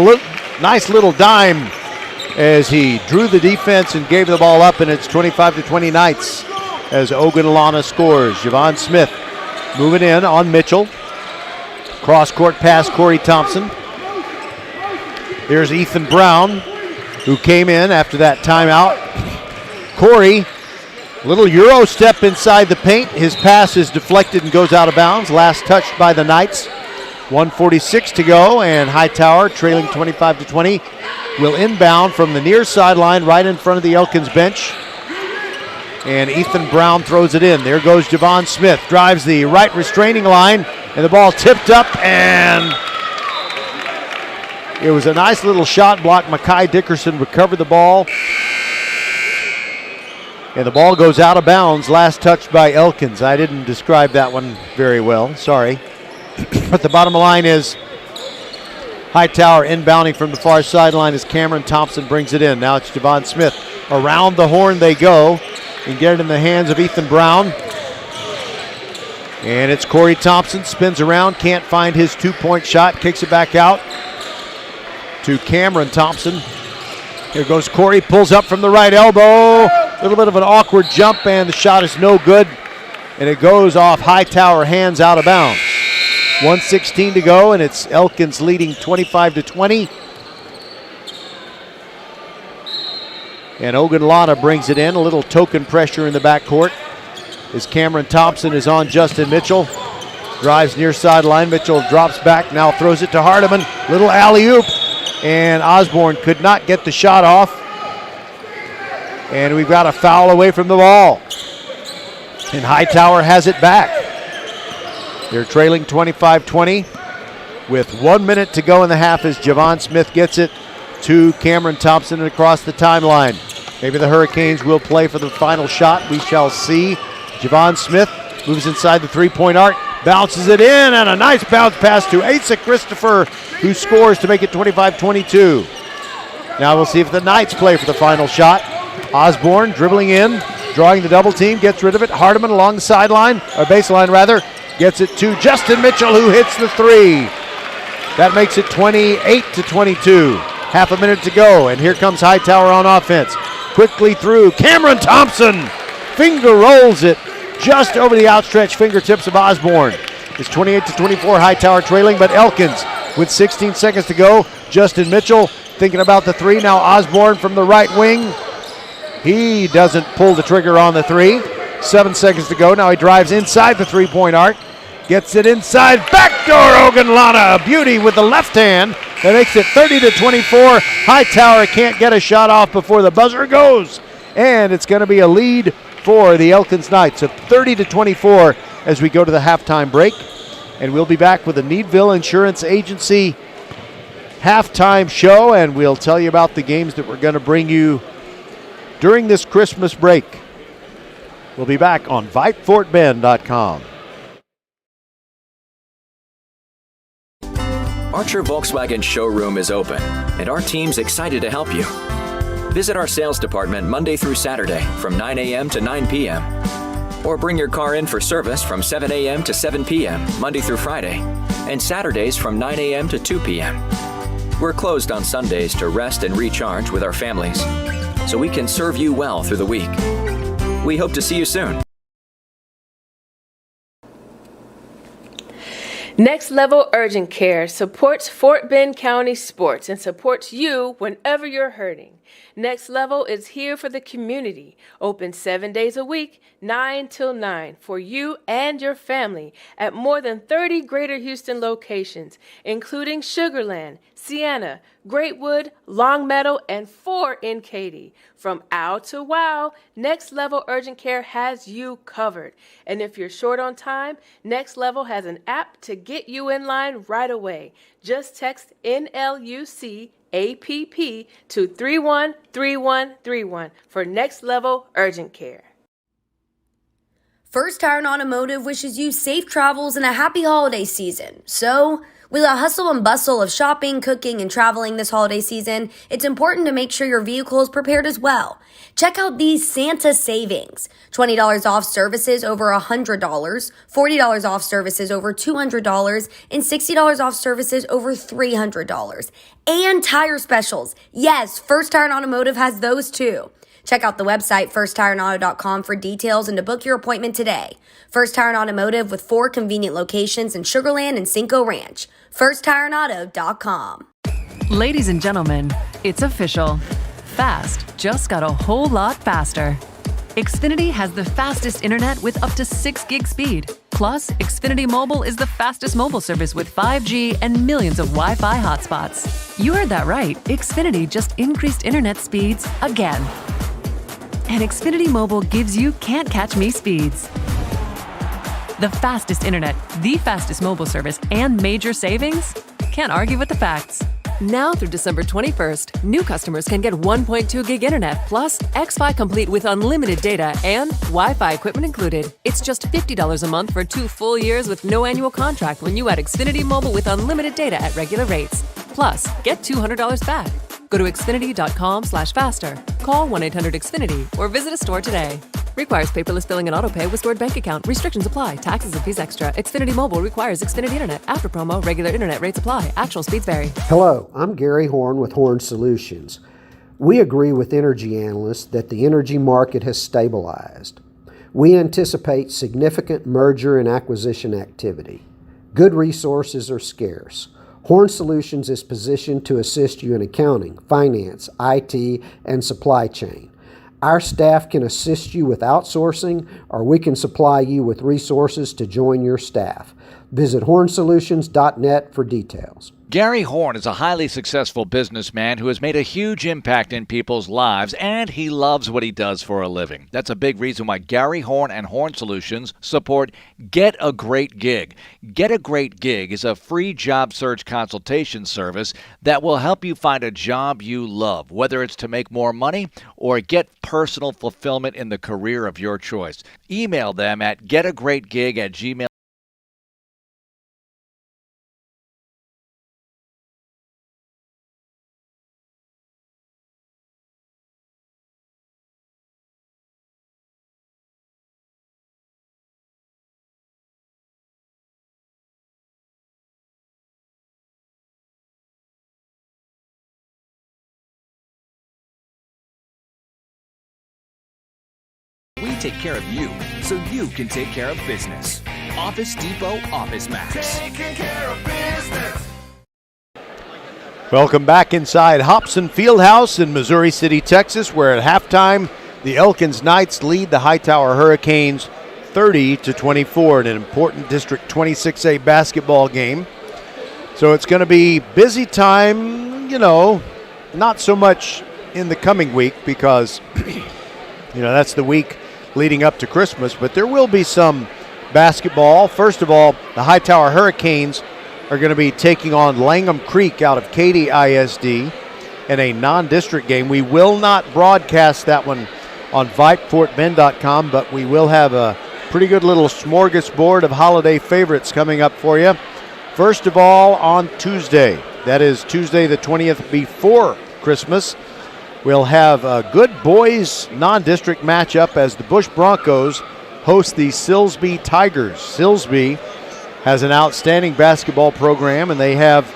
A: Nice little dime as he drew the defense and gave the ball up, and it's 25-20 Knights as Ogallala scores. Javon Smith moving in on Mitchell. Cross-court pass, Corey Thompson. Here's Ethan Brown, who came in after that timeout. Corey, little Euro step inside the paint. His pass is deflected and goes out of bounds. Last touched by the Knights. 1:46 to go, and Hightower, trailing 25-20, will inbound from the near sideline right in front of the Elkins bench. And Ethan Brown throws it in. There goes Javon Smith, drives the right restraining line, and the ball tipped up, and it was a nice little shot block. Makai Dickerson recovered the ball, and the ball goes out of bounds. Last touched by Elkins. I didn't describe that one very well, sorry. But the bottom line is Hightower inbounding from the far sideline as Cameron Thompson brings it in. Now it's Javon Smith. Around the horn they go and get it in the hands of Ethan Brown. And it's Corey Thompson, spins around, can't find his two-point shot, kicks it back out to Cameron Thompson. Here goes Corey, pulls up from the right elbow. A little bit of an awkward jump, and the shot is no good. And it goes off Hightower, hands out of bounds. 1:16 to go, and it's Elkins leading 25-20. And Ogallala brings it in. A little token pressure in the backcourt as Cameron Thompson is on Justin Mitchell. Drives near sideline. Mitchell drops back, now throws it to Hardiman. Little alley-oop, and Osborne could not get the shot off. And we've got a foul away from the ball. And Hightower has it back. They're trailing 25-20 with 1 minute to go in the half as Javon Smith gets it to Cameron Thompson and across the timeline. Maybe the Hurricanes will play for the final shot. We shall see. Javon Smith moves inside the three-point arc, bounces it in, and a nice bounce pass to Asa Christopher, who scores to make it 25-22. Now we'll see if the Knights play for the final shot. Osborne dribbling in, drawing the double team, gets rid of it. Hardiman along the sideline, or baseline rather, gets it to Justin Mitchell, who hits the three. That makes it 28-22. Half a minute to go, and here comes Hightower on offense. Quickly through, Cameron Thompson finger rolls it just over the outstretched fingertips of Osborne. It's 28-24, Hightower trailing, but Elkins with 16 seconds to go. Justin Mitchell thinking about the three. Now Osborne from the right wing. He doesn't pull the trigger on the three. 7 seconds to go. Now he drives inside the three-point arc. Gets it inside. Backdoor Ogallala. A beauty with the left hand. That makes it 30-24. Hightower can't get a shot off before the buzzer goes. And it's going to be a lead for the Elkins Knights of 30-24 as we go to the halftime break. And we'll be back with the Needville Insurance Agency halftime show, and we'll tell you about the games that we're going to bring you during this Christmas break. We'll be back on VypeFortBend.com.
H: Archer Volkswagen showroom is open, and our team's excited to help you. Visit our sales department Monday through Saturday from 9 a.m. to 9 p.m. Or bring your car in for service from 7 a.m. to 7 p.m. Monday through Friday, and Saturdays from 9 a.m. to 2 p.m. We're closed on Sundays to rest and recharge with our families, so we can serve you well through the week. We hope to see you soon.
B: Next Level Urgent Care supports Fort Bend County sports and supports you whenever you're hurting. Next Level is here for the community, open 7 days a week, 9 till 9, for you and your family at more than 30 Greater Houston locations, including Sugar Land, Sienna, Greatwood, Longmeadow, and 4 in Katy. From ow to wow, Next Level Urgent Care has you covered. And if you're short on time, Next Level has an app to get you in line right away. Just text NLUC APP to 313131 for Next Level Urgent Care.
I: First Tire and Automotive wishes you safe travels and a happy holiday season. So, With a hustle and bustle of shopping, cooking, and traveling this holiday season, it's important to make sure your vehicle is prepared as well. Check out these Santa savings. $20 off services over $100, $40 off services over $200, and $60 off services over $300. And tire specials. Yes, First Tire and Automotive has those too. Check out the website firsttireandauto.com for details and to book your appointment today. First Tire and Automotive with 4 convenient locations in Sugar Land and Cinco Ranch. firsttireandauto.com.
E: Ladies and gentlemen, it's official. Fast just got a whole lot faster. Xfinity has the fastest internet with up to 6 gig speed. Plus, Xfinity Mobile is the fastest mobile service with 5G and millions of Wi-Fi hotspots. You heard that right. Xfinity just increased internet speeds again. And Xfinity Mobile gives you can't-catch-me speeds. The fastest internet, the fastest mobile service, and major savings? Can't argue with the facts. Now through December 21st, new customers can get 1.2 gig internet plus Xfi Complete with unlimited data and Wi-Fi equipment included. It's just $50 a month for 2 full years with no annual contract when you add Xfinity Mobile with unlimited data at regular rates. Plus, get $200 back. Go to Xfinity.com/faster. Call 1-800-XFINITY or visit a store today. Requires paperless billing and autopay with stored bank account. Restrictions apply. Taxes and fees extra. Xfinity Mobile requires Xfinity Internet. After promo, regular internet rates apply. Actual speeds vary.
K: Hello, I'm Gary Horn with Horn Solutions. We agree with energy analysts that the energy market has stabilized. We anticipate significant merger and acquisition activity. Good resources are scarce. Horn Solutions is positioned to assist you in accounting, finance, IT, and supply chain. Our staff can assist you with outsourcing, or we can supply you with resources to join your staff. Visit hornsolutions.net for details.
L: Gary Horn is a highly successful businessman who has made a huge impact in people's lives, and he loves what he does for a living. That's a big reason why Gary Horn and Horn Solutions support Get a Great Gig. Get a Great Gig is a free job search consultation service that will help you find a job you love, whether it's to make more money or get personal fulfillment in the career of your choice. Email them at getagreatgig@gmail.com.
M: We take care of you so you can take care of business. Office Depot Office Max. Taking care of business.
A: Welcome back inside Hobson Fieldhouse in Missouri City, Texas, where at halftime the Elkins Knights lead the Hightower Hurricanes 30-24 in an important District 26A basketball game. So it's going to be busy time, not so much in the coming week because, that's the week leading up to Christmas, but there will be some basketball. First of all, the Hightower Hurricanes are going to be taking on Langham Creek out of Katy ISD in a non-district game. We will not broadcast that one on VypeFortBend.com, but we will have a pretty good little smorgasbord of holiday favorites coming up for you. First of all, on Tuesday, that is Tuesday the 20th before Christmas, we'll have a good boys non-district matchup as the Bush Broncos host the Silsbee Tigers. Silsbee has an outstanding basketball program, and they have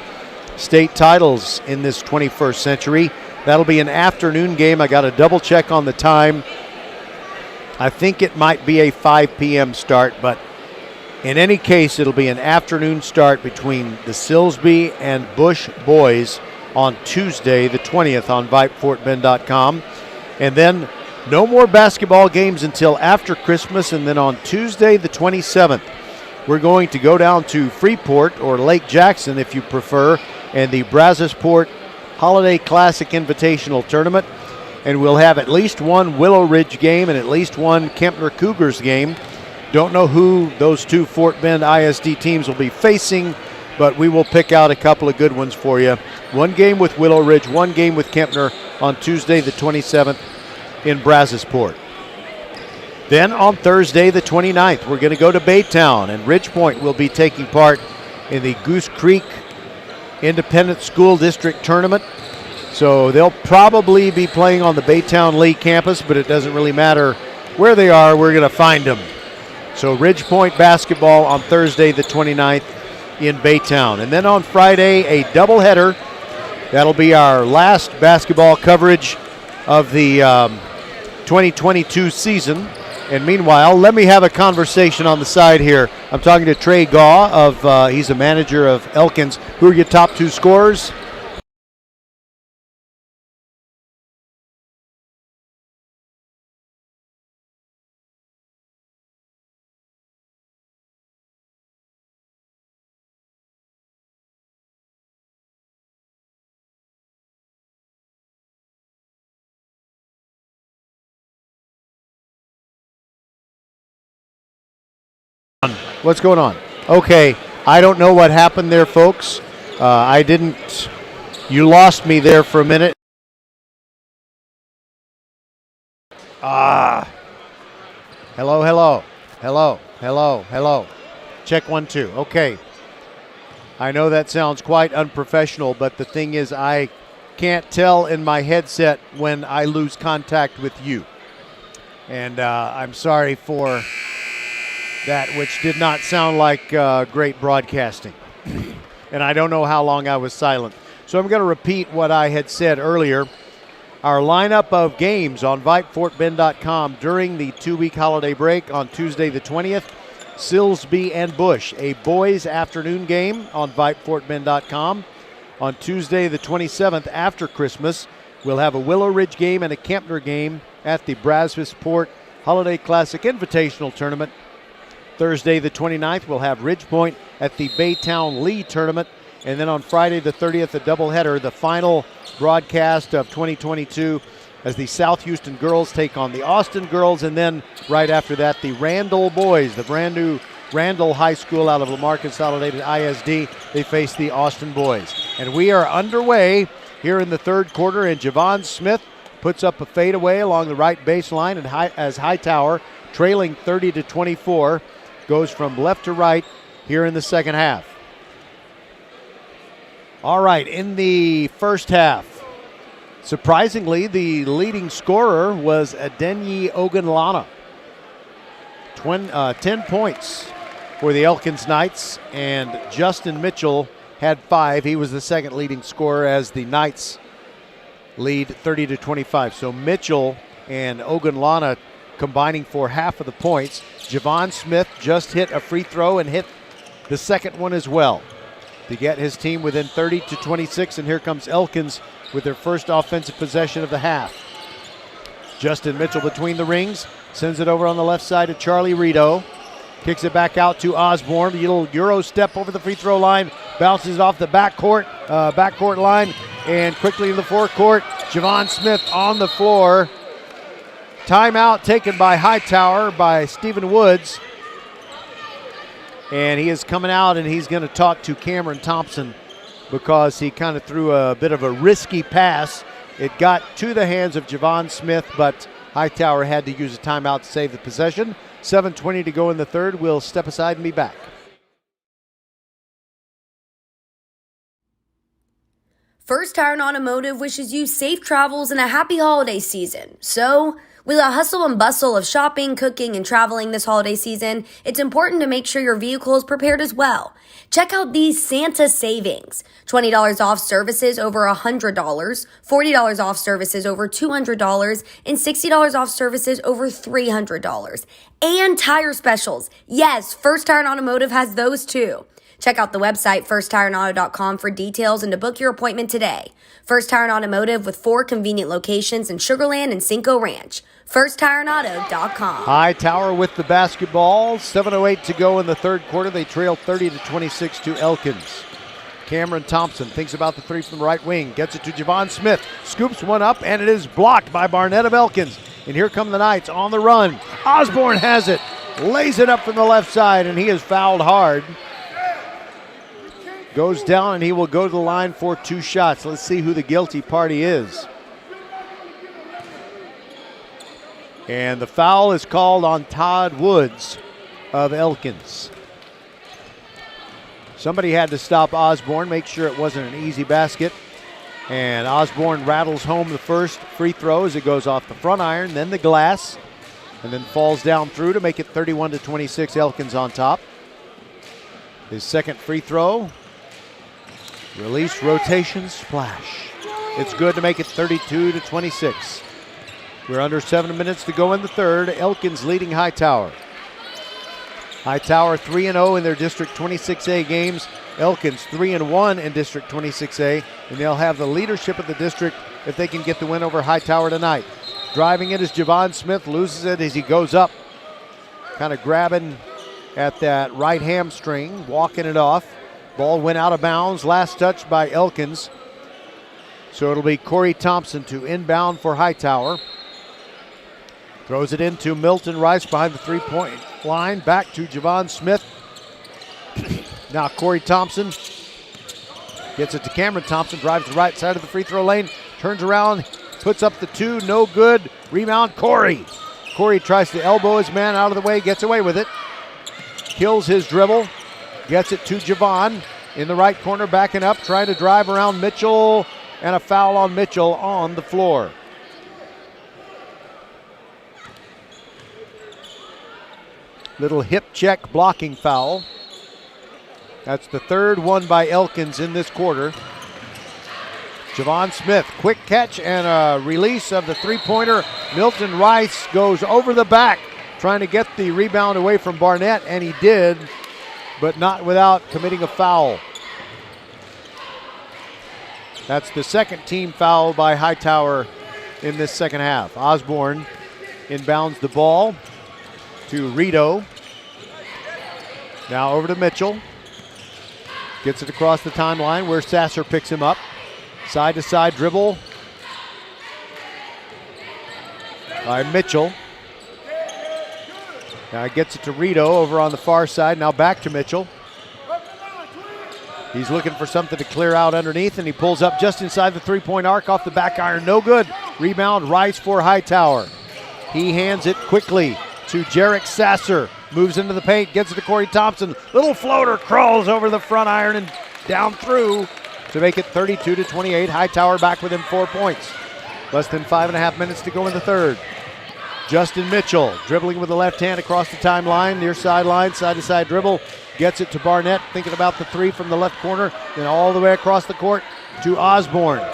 A: state titles in this 21st century. That'll be an afternoon game. I got to double check on the time. I think it might be a 5 p.m. start, but in any case, it'll be an afternoon start between the Silsbee and Bush boys on Tuesday the 20th on VypeFortBend.com. And then no more basketball games until after Christmas. And then on Tuesday the 27th, we're going to go down to Freeport, or Lake Jackson if you prefer, and the Brazosport Holiday Classic Invitational Tournament. And we'll have at least one Willow Ridge game and at least one Kempner Cougars game. Don't know who those two Fort Bend ISD teams will be facing, but we will pick out a couple of good ones for you. One game with Willow Ridge, one game with Kempner on Tuesday the 27th in Brazosport. Then on Thursday the 29th, we're going to go to Baytown, and Ridge Point will be taking part in the Goose Creek Independent School District Tournament. So they'll probably be playing on the Baytown Lee campus, but it doesn't really matter where they are. We're going to find them. So Ridge Point basketball on Thursday the 29th in Baytown. And then on Friday, a doubleheader. That'll be our last basketball coverage of the 2022 season. And meanwhile, let me have a conversation on the side here. I'm talking to Trey Gaw, he's a manager of Elkins. Who are your top two scorers? What's going on? Okay, I don't know what happened there, folks. You lost me there for a minute. Hello. Check 1, 2. Okay. I know that sounds quite unprofessional, but the thing is I can't tell in my headset when I lose contact with you. And I'm sorry for that, which did not sound like great broadcasting. And I don't know how long I was silent. So I'm going to repeat what I had said earlier. Our lineup of games on VypeFortBend.com during the 2-week holiday break on Tuesday the 20th, Silsbee and Bush, a boys' afternoon game on VypeFortBend.com. On Tuesday the 27th after Christmas, we'll have a Willow Ridge game and a Kempner game at the Brazos-Port Holiday Classic Invitational Tournament. Thursday the 29th, we'll have Ridge Point at the Baytown Lee Tournament. And then on Friday the 30th, a doubleheader, the final broadcast of 2022 as the South Houston girls take on the Austin girls. And then right after that, the Randall boys, the brand new Randall High School out of Lamar Consolidated ISD, they face the Austin boys. And we are underway here in the third quarter, and Javon Smith puts up a fadeaway along the right baseline, and as Hightower, trailing 30-24, goes from left to right here in the second half. All right, in the first half, surprisingly, the leading scorer was Adenyi Ogunlana. 10 points for the Elkins Knights, and Justin Mitchell had 5. He was the second leading scorer as the Knights lead 30-25. So Mitchell and Ogunlana combining for half of the points. Javon Smith just hit a free throw and hit the second one as well to get his team within 30-26, and here comes Elkins with their first offensive possession of the half. Justin Mitchell between the rings, sends it over on the left side to Charlie Rito. Kicks it back out to Osborne. A little Euro step over the free throw line, bounces off the backcourt line, and quickly in the forecourt. Javon Smith on the floor. Timeout taken by Hightower by Stephen Woods. And he is coming out, and he's going to talk to Cameron Thompson because he kind of threw a bit of a risky pass. It got to the hands of Javon Smith, but Hightower had to use a timeout to save the possession. 7:20 to go in the third. We'll step aside and be back.
I: First Tire and Automotive wishes you safe travels and a happy holiday season. So, with the hustle and bustle of shopping, cooking, and traveling this holiday season, it's important to make sure your vehicle is prepared as well. Check out these Santa savings. $20 off services over $100, $40 off services over $200, and $60 off services over $300. And tire specials. Yes, First Tire and Automotive has those too. Check out the website, firsttireandauto.com, for details and to book your appointment today. First Tire and Automotive with 4 convenient locations in Sugar Land and Cinco Ranch. firsttireandauto.com.
A: Hightower with the basketball. 7:08 to go in the third quarter. They trail 30-26 to Elkins. Cameron Thompson thinks about the three from the right wing. Gets it to Javon Smith. Scoops one up, and it is blocked by Barnett of Elkins. And here come the Knights on the run. Osborne has it. Lays it up from the left side, and he is fouled hard. Goes down, and he will go to the line for 2 shots. Let's see who the guilty party is. And the foul is called on Todd Woods of Elkins. Somebody had to stop Osborne, make sure it wasn't an easy basket. And Osborne rattles home the first free throw as it goes off the front iron, then the glass, and then falls down through to make it 31-26. Elkins on top. His second free throw. Release, rotation, splash. It's good to make it 32-26. We're under 7 minutes to go in the third. Elkins leading Hightower. Hightower 3-0 in their District 26A games. Elkins 3-1 in District 26A, and they'll have the leadership of the district if they can get the win over Hightower tonight. Driving it is Javon Smith, loses it as he goes up, kind of grabbing at that right hamstring, walking it off. Ball went out of bounds, last touch by Elkins. So it'll be Corey Thompson to inbound for Hightower. Throws it into Milton Rice behind the three-point line, back to Javon Smith. Now Corey Thompson gets it to Cameron Thompson, drives the right side of the free throw lane, turns around, puts up the two, no good. Rebound, Corey. Corey tries to elbow his man out of the way, gets away with it. Kills his dribble, gets it to Javon in the right corner, backing up, trying to drive around Mitchell, and a foul on Mitchell on the floor. Little hip check blocking foul. That's the third one by Elkins in this quarter. Javon Smith, quick catch and a release of the three-pointer. Milton Rice goes over the back, trying to get the rebound away from Barnett, and he did, but not without committing a foul. That's the second team foul by Hightower in this second half. Osborne inbounds the ball to Rito. Now over to Mitchell. Gets it across the timeline where Sasser picks him up. Side-to-side dribble by Mitchell. Now he gets it to Rito over on the far side. Now back to Mitchell. He's looking for something to clear out underneath, and he pulls up just inside the three-point arc off the back iron. No good. Rebound, Rice for Hightower. He hands it quickly to Jarek Sasser. Moves into the paint, gets it to Corey Thompson. Little floater, crawls over the front iron and down through to make it 32-28. Hightower back within 4 points. Less than 5.5 minutes to go in the third. Justin Mitchell dribbling with the left hand across the timeline, near sideline, side-to-side dribble. Gets it to Barnett, thinking about the three from the left corner, then all the way across the court to Osborne.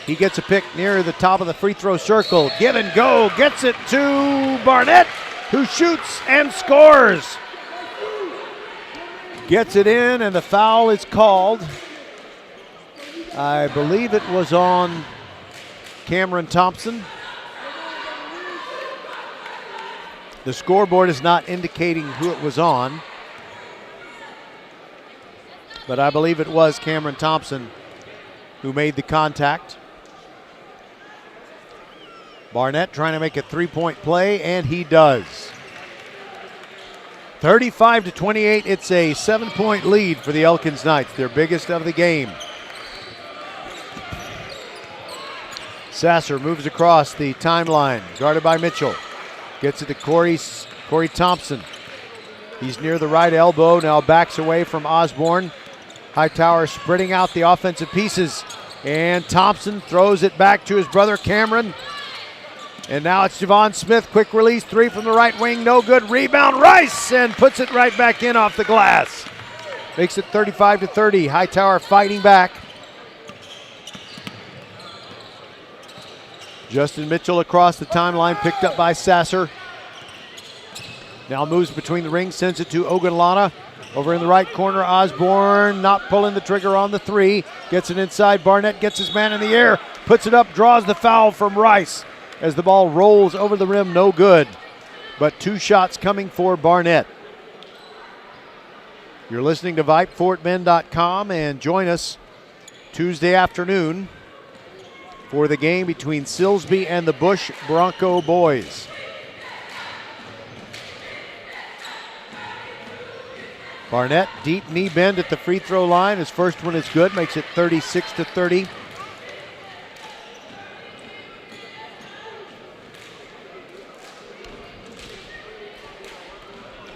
A: He gets a pick near the top of the free throw circle. Give and go, gets it to Barnett, who shoots and scores. Gets it in, and the foul is called. I believe it was on Cameron Thompson. The scoreboard is not indicating who it was on, but I believe it was Cameron Thompson who made the contact. Barnett trying to make a three-point play, and he does. 35-28, it's a 7-point lead for the Elkins Knights, their biggest of the game. Sasser moves across the timeline, guarded by Mitchell. Gets it to Corey Thompson. He's near the right elbow, now backs away from Osborne. Hightower spreading out the offensive pieces, and Thompson throws it back to his brother Cameron. And now it's Javon Smith, quick release, three from the right wing, no good. Rebound, Rice, and puts it right back in off the glass. Makes it 35-30. Hightower fighting back. Justin Mitchell across the timeline, picked up by Sasser. Now moves between the rings, sends it to Ogunlana. Over in the right corner, Osborne not pulling the trigger on the three. Gets it inside, Barnett gets his man in the air, puts it up, draws the foul from Rice. As the ball rolls over the rim, no good. But two shots coming for Barnett. You're listening to VypeFortBend.com, and join us Tuesday afternoon for the game between Silsbee and the Bush Bronco boys. Barnett, deep knee bend at the free throw line. His first one is good, makes it 36-30.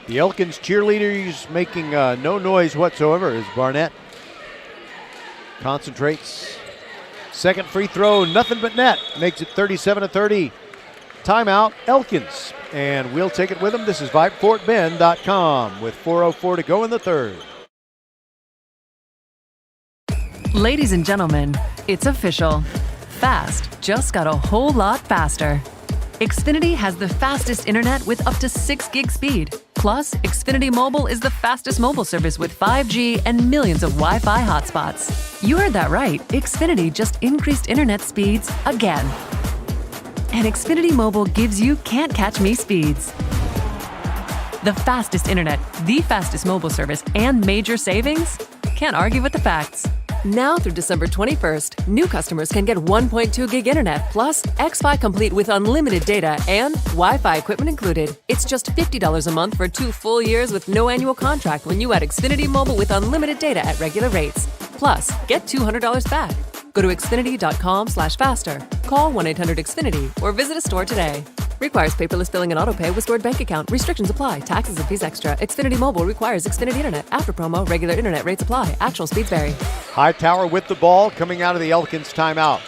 A: The Elkins cheerleaders making no noise whatsoever as Barnett concentrates. Second free throw, nothing but net. Makes it 37-30. Timeout, Elkins. And we'll take it with them. This is VypeFortBend.com with 4:04 to go in the third.
E: Ladies and gentlemen, it's official. Fast just got a whole lot faster. Xfinity has the fastest internet with up to 6 gig speed. Plus, Xfinity Mobile is the fastest mobile service with 5G and millions of Wi-Fi hotspots. You heard that right. Xfinity just increased internet speeds again. And Xfinity Mobile gives you can't catch me speeds. The fastest internet, the fastest mobile service, and major savings? Can't argue with the facts. Now through December 21st, new customers can get 1.2 gig internet plus Xfi Complete with unlimited data and Wi-Fi equipment included. It's just $50 a month for 2 full years with no annual contract when you add Xfinity Mobile with unlimited data at regular rates. Plus, get $200 back. Go to Xfinity.com/faster, call 1-800-XFINITY, or visit a store today. Requires paperless billing and autopay with stored bank account. Restrictions apply. Taxes and fees extra. Xfinity Mobile requires Xfinity Internet. After promo, regular internet rates apply. Actual speeds vary.
A: Hightower with the ball coming out of the Elkins timeout.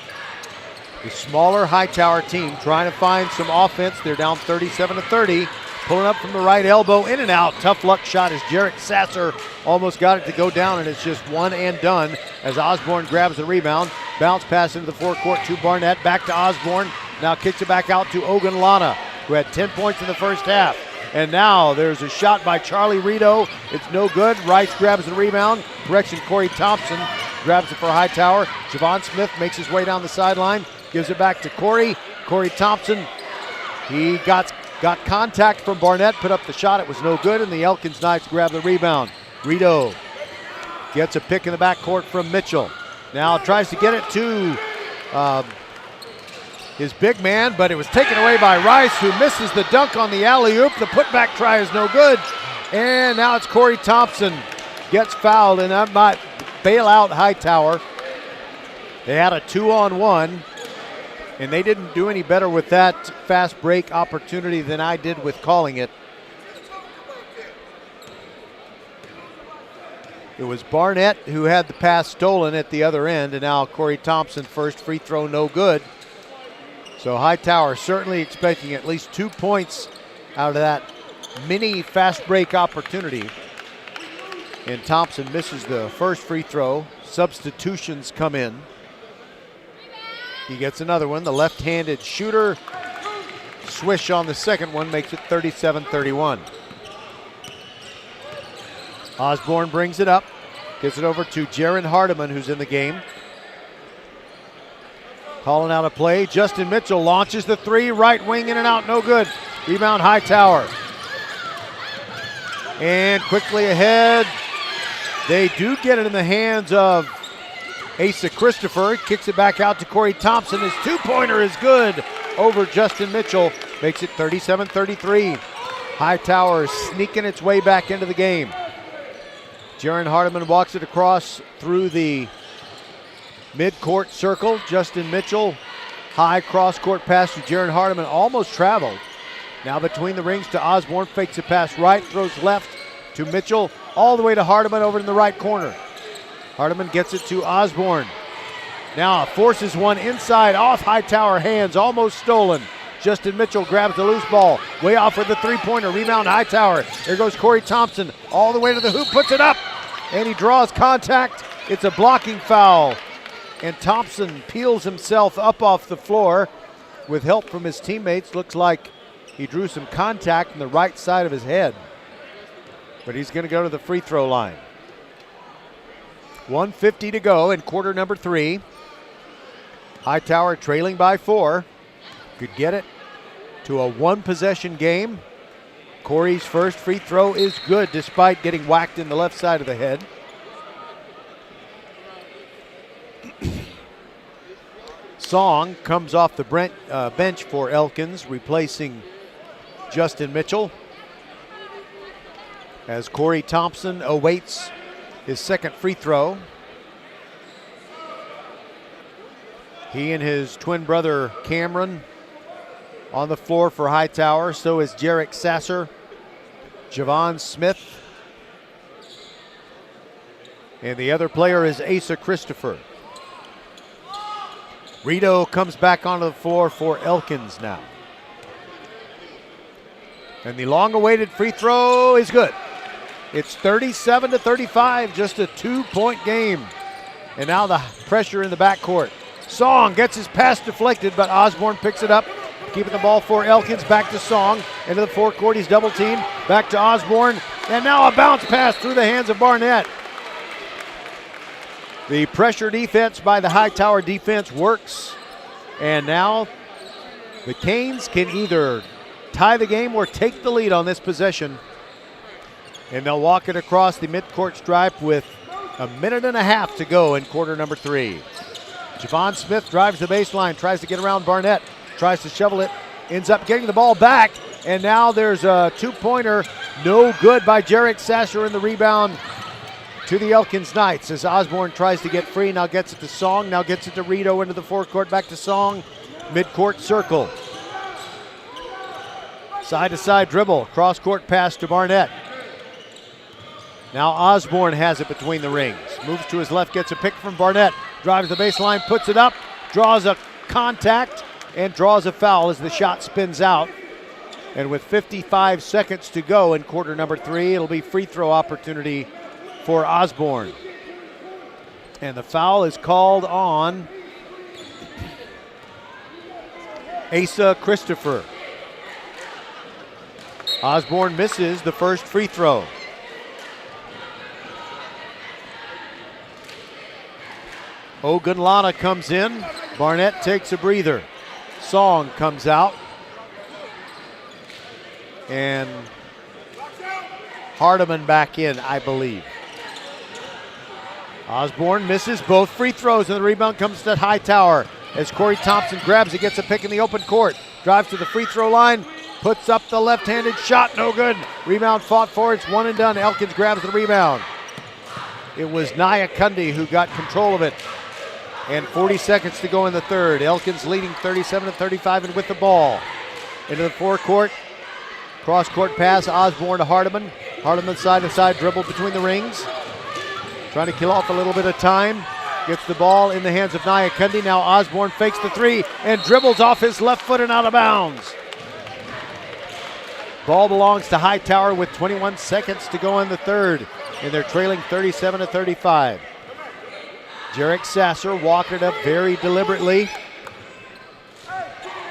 A: The smaller Hightower team trying to find some offense. They're down 37-30. Pulling up from the right elbow, in and out. Tough luck shot as Jarek Sasser almost got it to go down, and it's just one and done as Osborne grabs the rebound. Bounce pass into the forecourt to Barnett. Back to Osborne. Now kicks it back out to Ogunlana, who had 10 points in the first half. And now there's a shot by Charlie Rito. It's no good. Rice grabs the rebound. Correction, Corey Thompson grabs it for Hightower. Javon Smith makes his way down the sideline. Gives it back to Corey. Corey Thompson, he got contact from Barnett, put up the shot. It was no good, and the Elkins Knights grab the rebound. Rito gets a pick in the backcourt from Mitchell. Now tries to get it to his big man, but it was taken away by Rice, who misses the dunk on the alley-oop. The putback try is no good. And now it's Corey Thompson gets fouled, and that might bail out Hightower. They had a 2-on-1, and they didn't do any better with that fast break opportunity than I did with calling it. It was Barnett who had the pass stolen at the other end, and now Corey Thompson, first free throw, no good. So Hightower certainly expecting at least 2 points out of that mini fast break opportunity. And Thompson misses the first free throw. Substitutions come in. He gets another one. The left-handed shooter. Swish on the second one makes it 37-31. Osborne brings it up. Gets it over to Jaron Hardiman, who's in the game. Calling out a play. Justin Mitchell launches the three. Right wing in and out. No good. Rebound Hightower. And quickly ahead. They do get it in the hands of Asa Christopher. Kicks it back out to Corey Thompson. His two-pointer is good over Justin Mitchell. Makes it 37-33. Hightower sneaking its way back into the game. Jaron Hardiman walks it across through the mid-court circle. Justin Mitchell, high cross-court pass to Jaron Hardiman, almost traveled. Now between the rings to Osborne, fakes a pass right, throws left to Mitchell, all the way to Hardiman over in the right corner. Hardiman gets it to Osborne. Now forces one inside, off Hightower hands, almost stolen. Justin Mitchell grabs the loose ball, way off with the three-pointer, rebound Hightower. There goes Corey Thompson, all the way to the hoop, puts it up, and he draws contact. It's a blocking foul, and Thompson peels himself up off the floor with help from his teammates. Looks like he drew some contact in the right side of his head, but he's going to go to the free throw line. 1:50 to go in quarter number 3. Hightower trailing by 4. Could get it to a one-possession game. Corey's first free throw is good despite getting whacked in the left side of the head. Song comes off the bench for Elkins, replacing Justin Mitchell, as Corey Thompson awaits his second free throw. He and his twin brother Cameron on the floor for Hightower. So is Jarek Sasser. Javon Smith. And the other player is Asa Christopher. Rito comes back onto the floor for Elkins now. And the long-awaited free throw is good. It's 37-35, just a 2-point game. And now the pressure in the backcourt. Song gets his pass deflected, but Osborne picks it up, keeping the ball for Elkins. Back to Song, into the forecourt. He's double teamed. Back to Osborne, and now a bounce pass through the hands of Barnett. The pressure defense by the Hightower defense works, and now the Canes can either tie the game or take the lead on this possession. And they'll walk it across the midcourt stripe with a minute and a half to go in quarter number 3. Javon Smith drives the baseline, tries to get around Barnett, tries to shovel it, ends up getting the ball back, and now there's a two-pointer, no good by Jarek Sasser in the rebound to the Elkins Knights as Osborne tries to get free, now gets it to Song, now gets it to Rito into the forecourt, back to Song, midcourt circle. Side-to-side dribble, cross-court pass to Barnett. Now Osborne has it between the rings. Moves to his left, gets a pick from Barnett. Drives the baseline, puts it up, draws a contact, and draws a foul as the shot spins out. And with 55 seconds to go in quarter number 3, it'll be free throw opportunity for Osborne. And the foul is called on Asa Christopher. Osborne misses the first free throw. Ogunlana comes in. Barnett takes a breather. Song comes out. And Hardiman back in, I believe. Osborne misses both free throws, and the rebound comes to Hightower as Corey Thompson grabs it, gets a pick in the open court. Drives to the free throw line, puts up the left-handed shot, no good. Rebound fought for, it's one and done. Elkins grabs the rebound. It was Nia Kundi who got control of it. And 40 seconds to go in the third. Elkins leading 37-35 and with the ball. Into the forecourt. Cross-court pass, Osborne to Hardiman. Hardiman side-to-side dribble between the rings. Trying to kill off a little bit of time. Gets the ball in the hands of Nia Kundi. Now Osborne fakes the three and dribbles off his left foot and out of bounds. Ball belongs to Hightower with 21 seconds to go in the third. And they're trailing 37-35. Jarek Sasser walking it up very deliberately.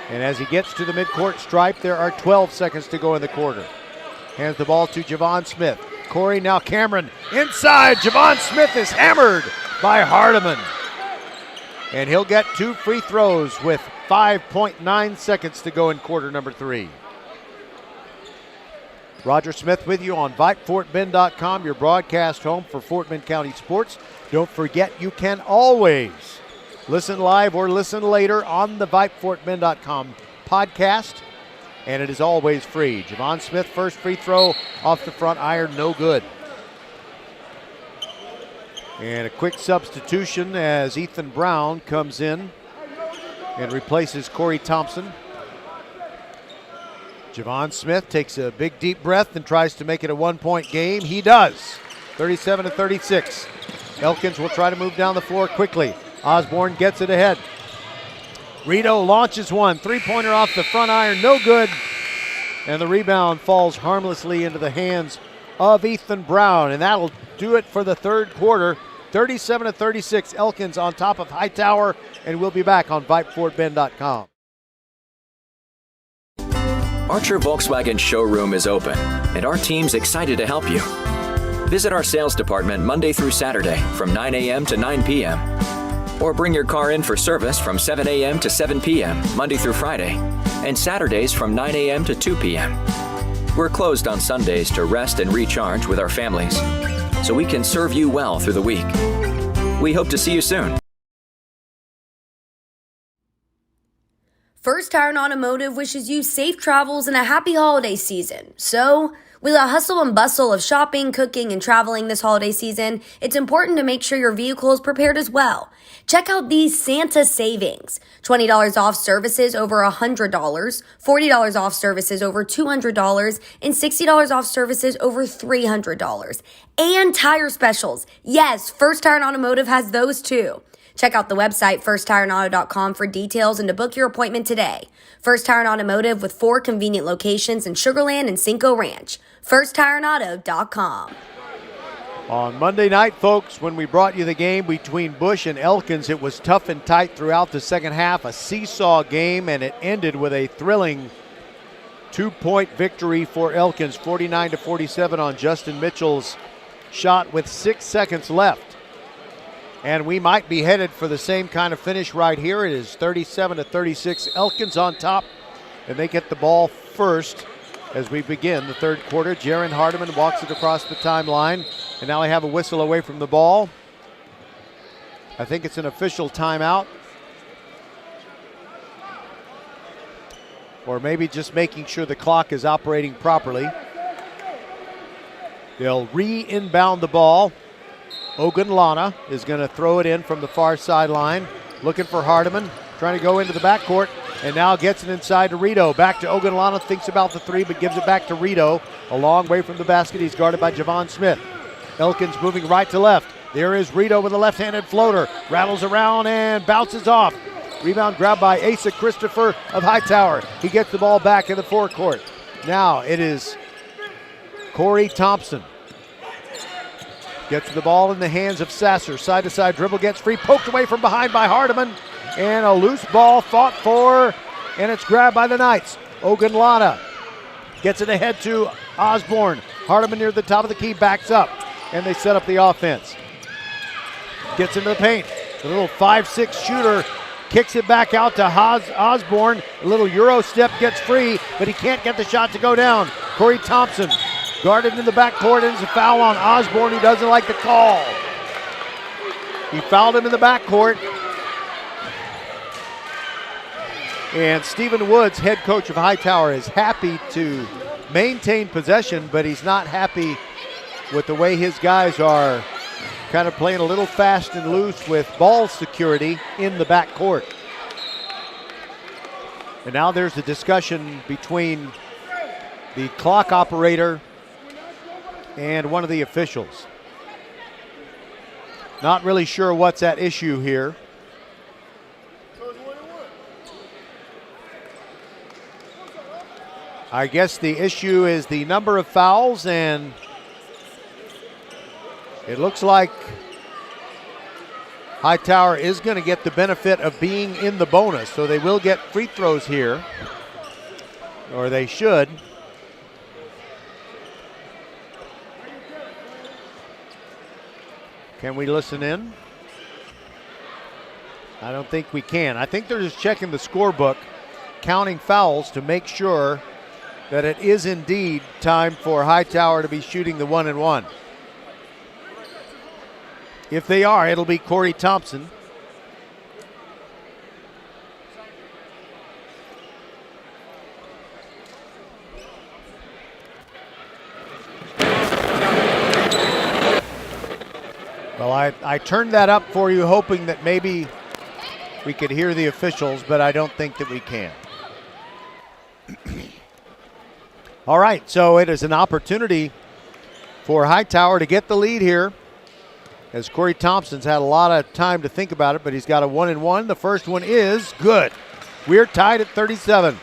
A: And as he gets to the midcourt stripe, there are 12 seconds to go in the quarter. Hands the ball to Javon Smith. Corey, now Cameron inside. Javon Smith is hammered by Hardiman. And he'll get 2 free throws with 5.9 seconds to go in quarter number 3. Roger Smith with you on VypeFortBend.com, your broadcast home for Fort Bend County sports. Don't forget, you can always listen live or listen later on the VypeFortBend.com podcast, and it is always free. Javon Smith, first free throw off the front iron, no good. And a quick substitution as Ethan Brown comes in and replaces Corey Thompson. Javon Smith takes a big deep breath and tries to make it a 1-point game. He does. 37-36. Elkins will try to move down the floor quickly. Osborne gets it ahead. Rito launches one. 3-pointer off the front iron, no good. And the rebound falls harmlessly into the hands of Ethan Brown. And that'll do it for the third quarter. 37-36. Elkins on top of Hightower. And we'll be back on VypeFortBend.com.
H: Archer Volkswagen showroom is open, and our team's excited to help you. Visit our sales department Monday through Saturday from 9 a.m. to 9 p.m. Or bring your car in for service from 7 a.m. to 7 p.m. Monday through Friday, and Saturdays from 9 a.m. to 2 p.m. We're closed on Sundays to rest and recharge with our families, so we can serve you well through the week. We hope to see you soon.
I: First Tire and Automotive wishes you safe travels and a happy holiday season. So, with the hustle and bustle of shopping, cooking, and traveling this holiday season, it's important to make sure your vehicle is prepared as well. Check out these Santa savings. $20 off services over $100, $40 off services over $200, and $60 off services over $300. And tire specials. Yes, First Tire and Automotive has those too. Check out the website firsttireandauto.com for details and to book your appointment today. First Tire and Automotive with 4 convenient locations in Sugar Land and Cinco Ranch. firsttireandauto.com.
A: On Monday night, folks, when we brought you the game between Bush and Elkins, it was tough and tight throughout the second half, a seesaw game, and it ended with a thrilling 2-point victory for Elkins, 49-47 on Justin Mitchell's shot with 6 seconds left. And we might be headed for the same kind of finish right here. It is 37-36. Elkins on top, and they get the ball first as we begin the third quarter. Jaron Hardiman walks it across the timeline, and now they have a whistle away from the ball. I think it's an official timeout. Or maybe just making sure the clock is operating properly. They'll re-inbound the ball. Ogunlana is going to throw it in from the far sideline. Looking for Hardiman, trying to go into the backcourt, and now gets it inside to Rito. Back to Ogunlana, thinks about the three, but gives it back to Rito. A long way from the basket. He's guarded by Javon Smith. Elkins moving right to left. There is Rito with a left-handed floater. Rattles around and bounces off. Rebound grabbed by Asa Christopher of Hightower. He gets the ball back in the forecourt. Now it is Corey Thompson. Gets the ball in the hands of Sasser. Side-to-side dribble, gets free, poked away from behind by Hardiman. And a loose ball fought for, and it's grabbed by the Knights. Ogunlana gets it ahead to Osborne. Hardiman near the top of the key, backs up, and they set up the offense. Gets into the paint. The little 5'6" shooter kicks it back out to Osborne. A little Euro step, gets free, but he can't get the shot to go down. Corey Thompson guarded in the backcourt, and it's a foul on Osborne. He doesn't like the call. He fouled him in the backcourt. And Stephen Woods, head coach of Hightower, is happy to maintain possession, but he's not happy with the way his guys are kind of playing a little fast and loose with ball security in the backcourt. And now there's a discussion between the clock operator and one of the officials. Not really sure what's at issue here. I guess the issue is the number of fouls, and it looks like Hightower is going to get the benefit of being in the bonus, so they will get free throws here, or they should. Can we listen in? I don't think we can. I think they're just checking the scorebook, counting fouls to make sure that it is indeed time for Hightower to be shooting the 1-and-1. If they are, it'll be Corey Thompson. Well, I turned that up for you, hoping that maybe we could hear the officials, but I don't think that we can. All right, so it is an opportunity for Hightower to get the lead here, as Corey Thompson's had a lot of time to think about it, but he's got a 1-and-1. The first one is good. We're tied at 37.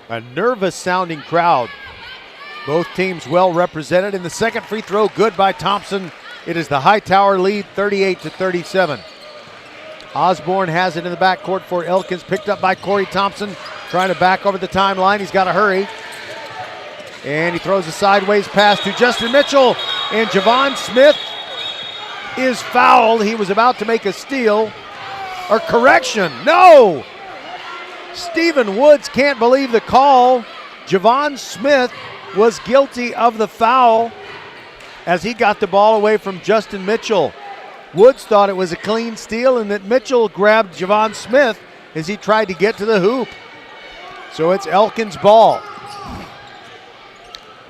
A: A nervous-sounding crowd. Both teams well represented. In the second free throw, good by Thompson. It is the Hightower lead, 38-37. Osborne has it in the backcourt for Elkins, picked up by Corey Thompson, trying to back over the timeline. He's got to hurry. And he throws a sideways pass to Justin Mitchell, and Javon Smith is fouled. He was about to make a steal. Or correction, no! Stephen Woods can't believe the call. Javon Smith was guilty of the foul. as he got the ball away from Justin Mitchell. Woods thought it was a clean steal and that Mitchell grabbed Javon Smith as he tried to get to the hoop. So it's Elkins' ball.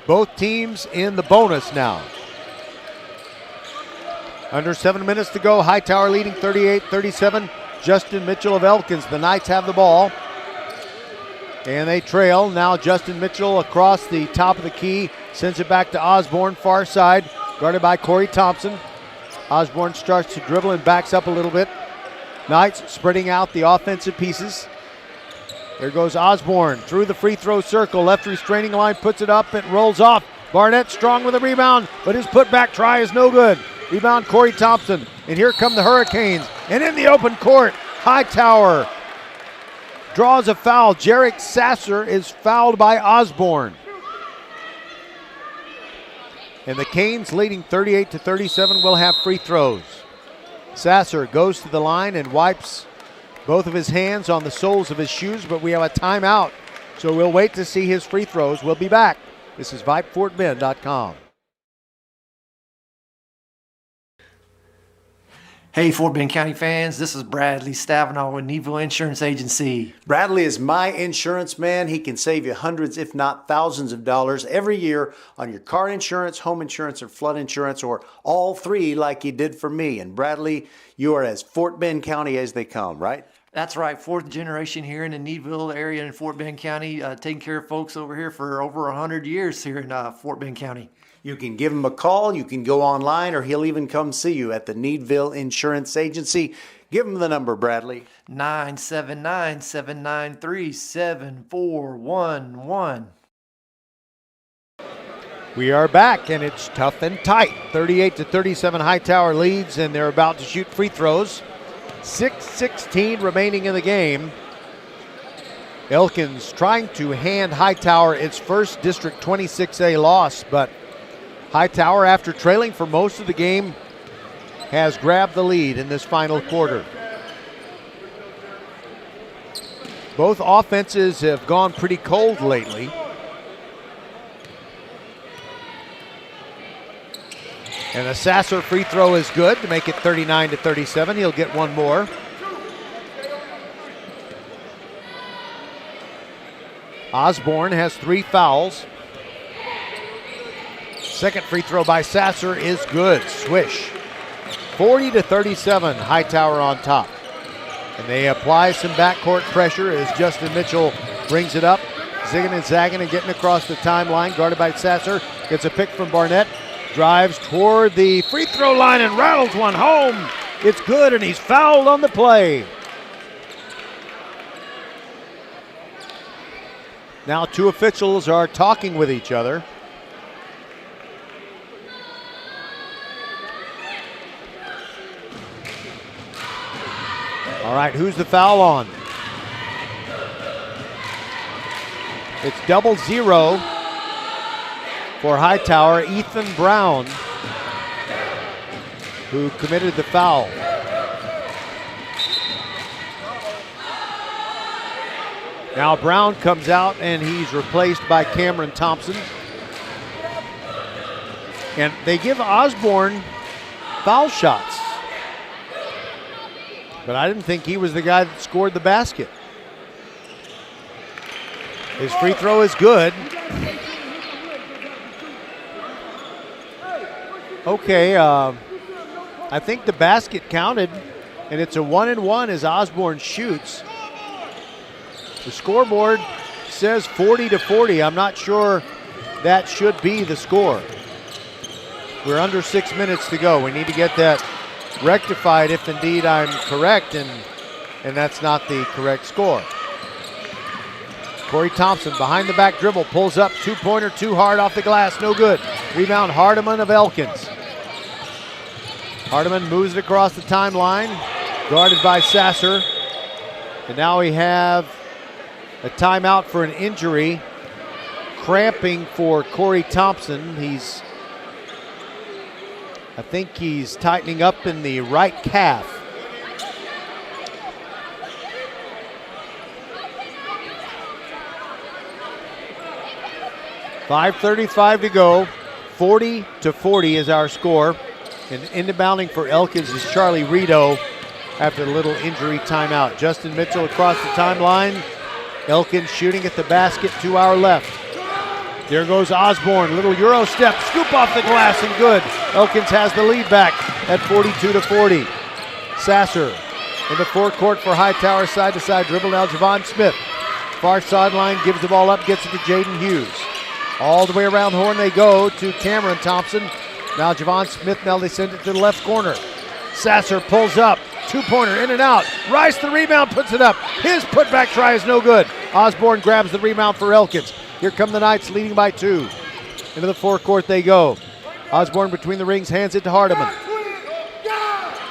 A: Both teams in the bonus now. Under 7 minutes to go. Hightower leading 38-37. Justin Mitchell of Elkins. The Knights have the ball. And they trail. Now Justin Mitchell across the top of the key. Sends it back to Osborne, far side. Guarded by Corey Thompson. Osborne starts to dribble and backs up a little bit. Knights spreading out the offensive pieces. There goes Osborne through the free throw circle. Left restraining line, puts it up, it rolls off. Barnett strong with a rebound, but his putback try is no good. Rebound Corey Thompson, and here come the Hurricanes. And in the open court, Hightower draws a foul. Jarek Sasser is fouled by Osborne. And the Canes, leading 38-37, will have free throws. Sasser goes to the line and wipes both of his hands on the soles of his shoes, but we have a timeout. So we'll wait to see his free throws. We'll be back. This is VypeFortBend.com.
J: Hey, Fort Bend County fans, this is Bradley Stavanaugh with Needville Insurance Agency.
D: Bradley is my insurance man. He can save you hundreds, if not thousands of dollars every year on your car insurance, home insurance, or flood insurance, or all three like he did for me. And Bradley, you are as Fort Bend County as they come, right?
J: That's right, fourth generation here in the Needville area in Fort Bend County, taking care of folks over here for over 100 years here in Fort Bend County.
D: You can give him a call, you can go online, or he'll even come see you at the Needville Insurance Agency. Give him the number, Bradley.
J: 979-793-7411.
A: We are back, and it's tough and tight. 38-37, Hightower leads, and they're about to shoot free throws. 6:16 remaining in the game. Elkins trying to hand Hightower its first District 26A loss, but Hightower, after trailing for most of the game, has grabbed the lead in this final quarter. Both offenses have gone pretty cold lately. And a Sasser free throw is good to make it 39-37. He'll get one more. Osborne has 3 fouls. Second free throw by Sasser is good. Swish. 40-37, Hightower on top. And they apply some backcourt pressure as Justin Mitchell brings it up. Zigging and zagging and getting across the timeline. Guarded by Sasser. Gets a pick from Barnett. Drives toward the free throw line and rattles one home. It's good, and he's fouled on the play. Now 2 officials are talking with each other. All right, who's the foul on? It's 0 for Hightower. Ethan Brown, who committed the foul. Now Brown comes out and he's replaced by Cameron Thompson. And they give Osborne foul shots. But I didn't think he was the guy that scored the basket. His free throw is good. Okay, I think the basket counted, and it's a 1-and-1 as Osborne shoots. The scoreboard says 40-40. I'm not sure that should be the score. We're under 6 minutes to go. We need to get that rectified if indeed I'm correct, and that's not the correct score. Corey Thompson behind the back dribble, pulls up, 2-pointer, too hard off the glass, no good. Rebound Hardiman of Elkins. Hardiman moves it across the timeline, guarded by Sasser. And now we have a timeout for an injury. Cramping for Corey Thompson. I think he's tightening up in the right calf. .5:35 to go. 40-40 is our score. And inbounding for Elkins is Charlie Rito after a little injury timeout. Justin Mitchell across the timeline. Elkins shooting at the basket to our left. There goes Osborne, little Euro step, scoop off the glass and good. Elkins has the lead back at 42-40. Sasser in the forecourt for Hightower, side to side dribble. Now Javon Smith, far sideline, gives the ball up, gets it to Jaden Hughes. All the way around the horn they go to Cameron Thompson. Now Javon Smith, now they send it to the left corner. Sasser pulls up, two-pointer in and out. Rice the rebound, puts it up. His putback try is no good. Osborne grabs the rebound for Elkins. Here come the Knights leading by 2. Into the forecourt they go. Osborne between the rings, hands it to Hardiman.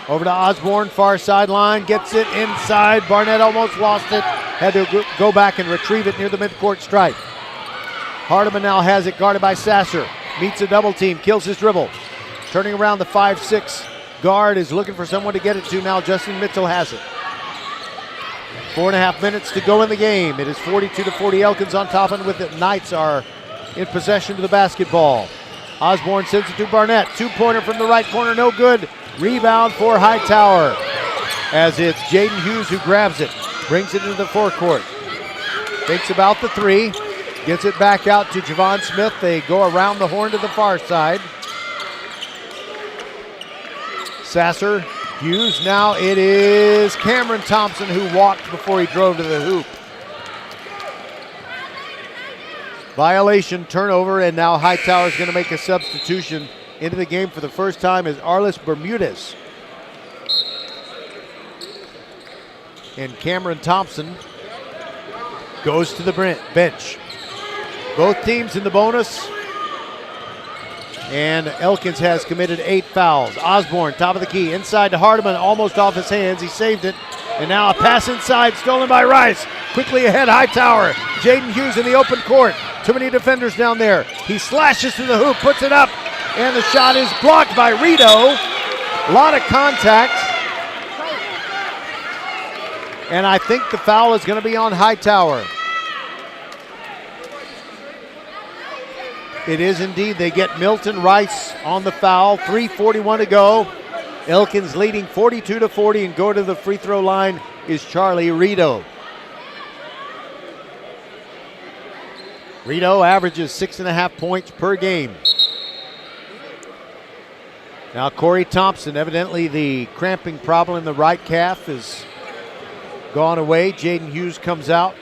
A: Over to Osborne, far sideline, gets it inside. Barnett almost lost it. Had to go back and retrieve it near the midcourt stripe. Hardiman now has it guarded by Sasser. Meets a double team, kills his dribble. Turning around, the 5'6" guard is looking for someone to get it to. Now Justin Mitchell has it. 4.5 minutes to go in the game. It is 42-40. Elkins on top, and with it, Knights are in possession of the basketball. Osborne sends it to Barnett. Two-pointer from the right corner, no good. Rebound for Hightower, as it's Jaden Hughes who grabs it, brings it into the forecourt. Thinks about the three, gets it back out to Javon Smith. They go around the horn to the far side. Sasser, Hughes, now it is Cameron Thompson who walked before he drove to the hoop. Violation, turnover, and now Hightower is going to make a substitution into the game for the first time is Arlis Bermudez. And Cameron Thompson goes to the bench. Both teams in the bonus. And Elkins has committed 8 fouls. Osborne, top of the key, inside to Hardiman, almost off his hands. He saved it. And now a pass inside, stolen by Rice. Quickly ahead, Hightower. Jaden Hughes in the open court. Too many defenders down there. He slashes to the hoop, puts it up, and the shot is blocked by Rito. A lot of contact. And I think the foul is going to be on Hightower. It is indeed. They get Milton Rice on the foul. 3:41 to go. Elkins leading 42-40, and go to the free throw line is Charlie Rito. Rito averages 6.5 points per game. Now Corey Thompson, evidently the cramping problem in the right calf is gone away. Jaden Hughes comes out.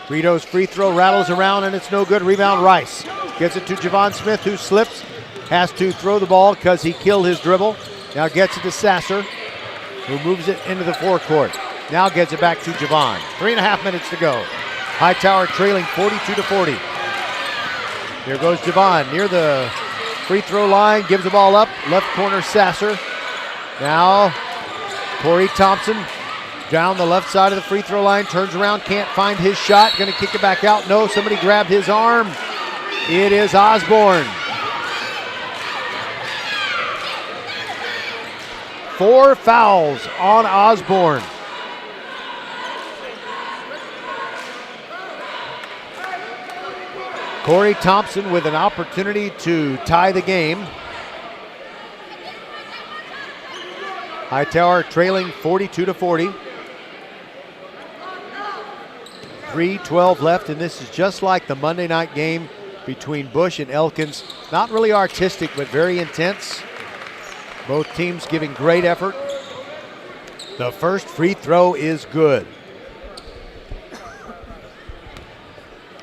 A: Rito's free throw rattles around and it's no good. Rebound Rice. Gets it to Javon Smith, who slips. Has to throw the ball because he killed his dribble. Now gets it to Sasser, who moves it into the forecourt. Now gets it back to Javon. 3.5 minutes to go. Hightower trailing 42-40. Here goes Javon near the free throw line. Gives the ball up. Left corner Sasser. Now Corey Thompson down the left side of the free throw line. Turns around. Can't find his shot. Going to kick it back out. No, somebody grabbed his arm. It is Osborne. 4 fouls on Osborne. Corey Thompson with an opportunity to tie the game. Hightower trailing 42-40. 3:12 left, and this is just like the Monday night game between Bush and Elkins. Not really artistic, but very intense. Both teams giving great effort. The first free throw is good.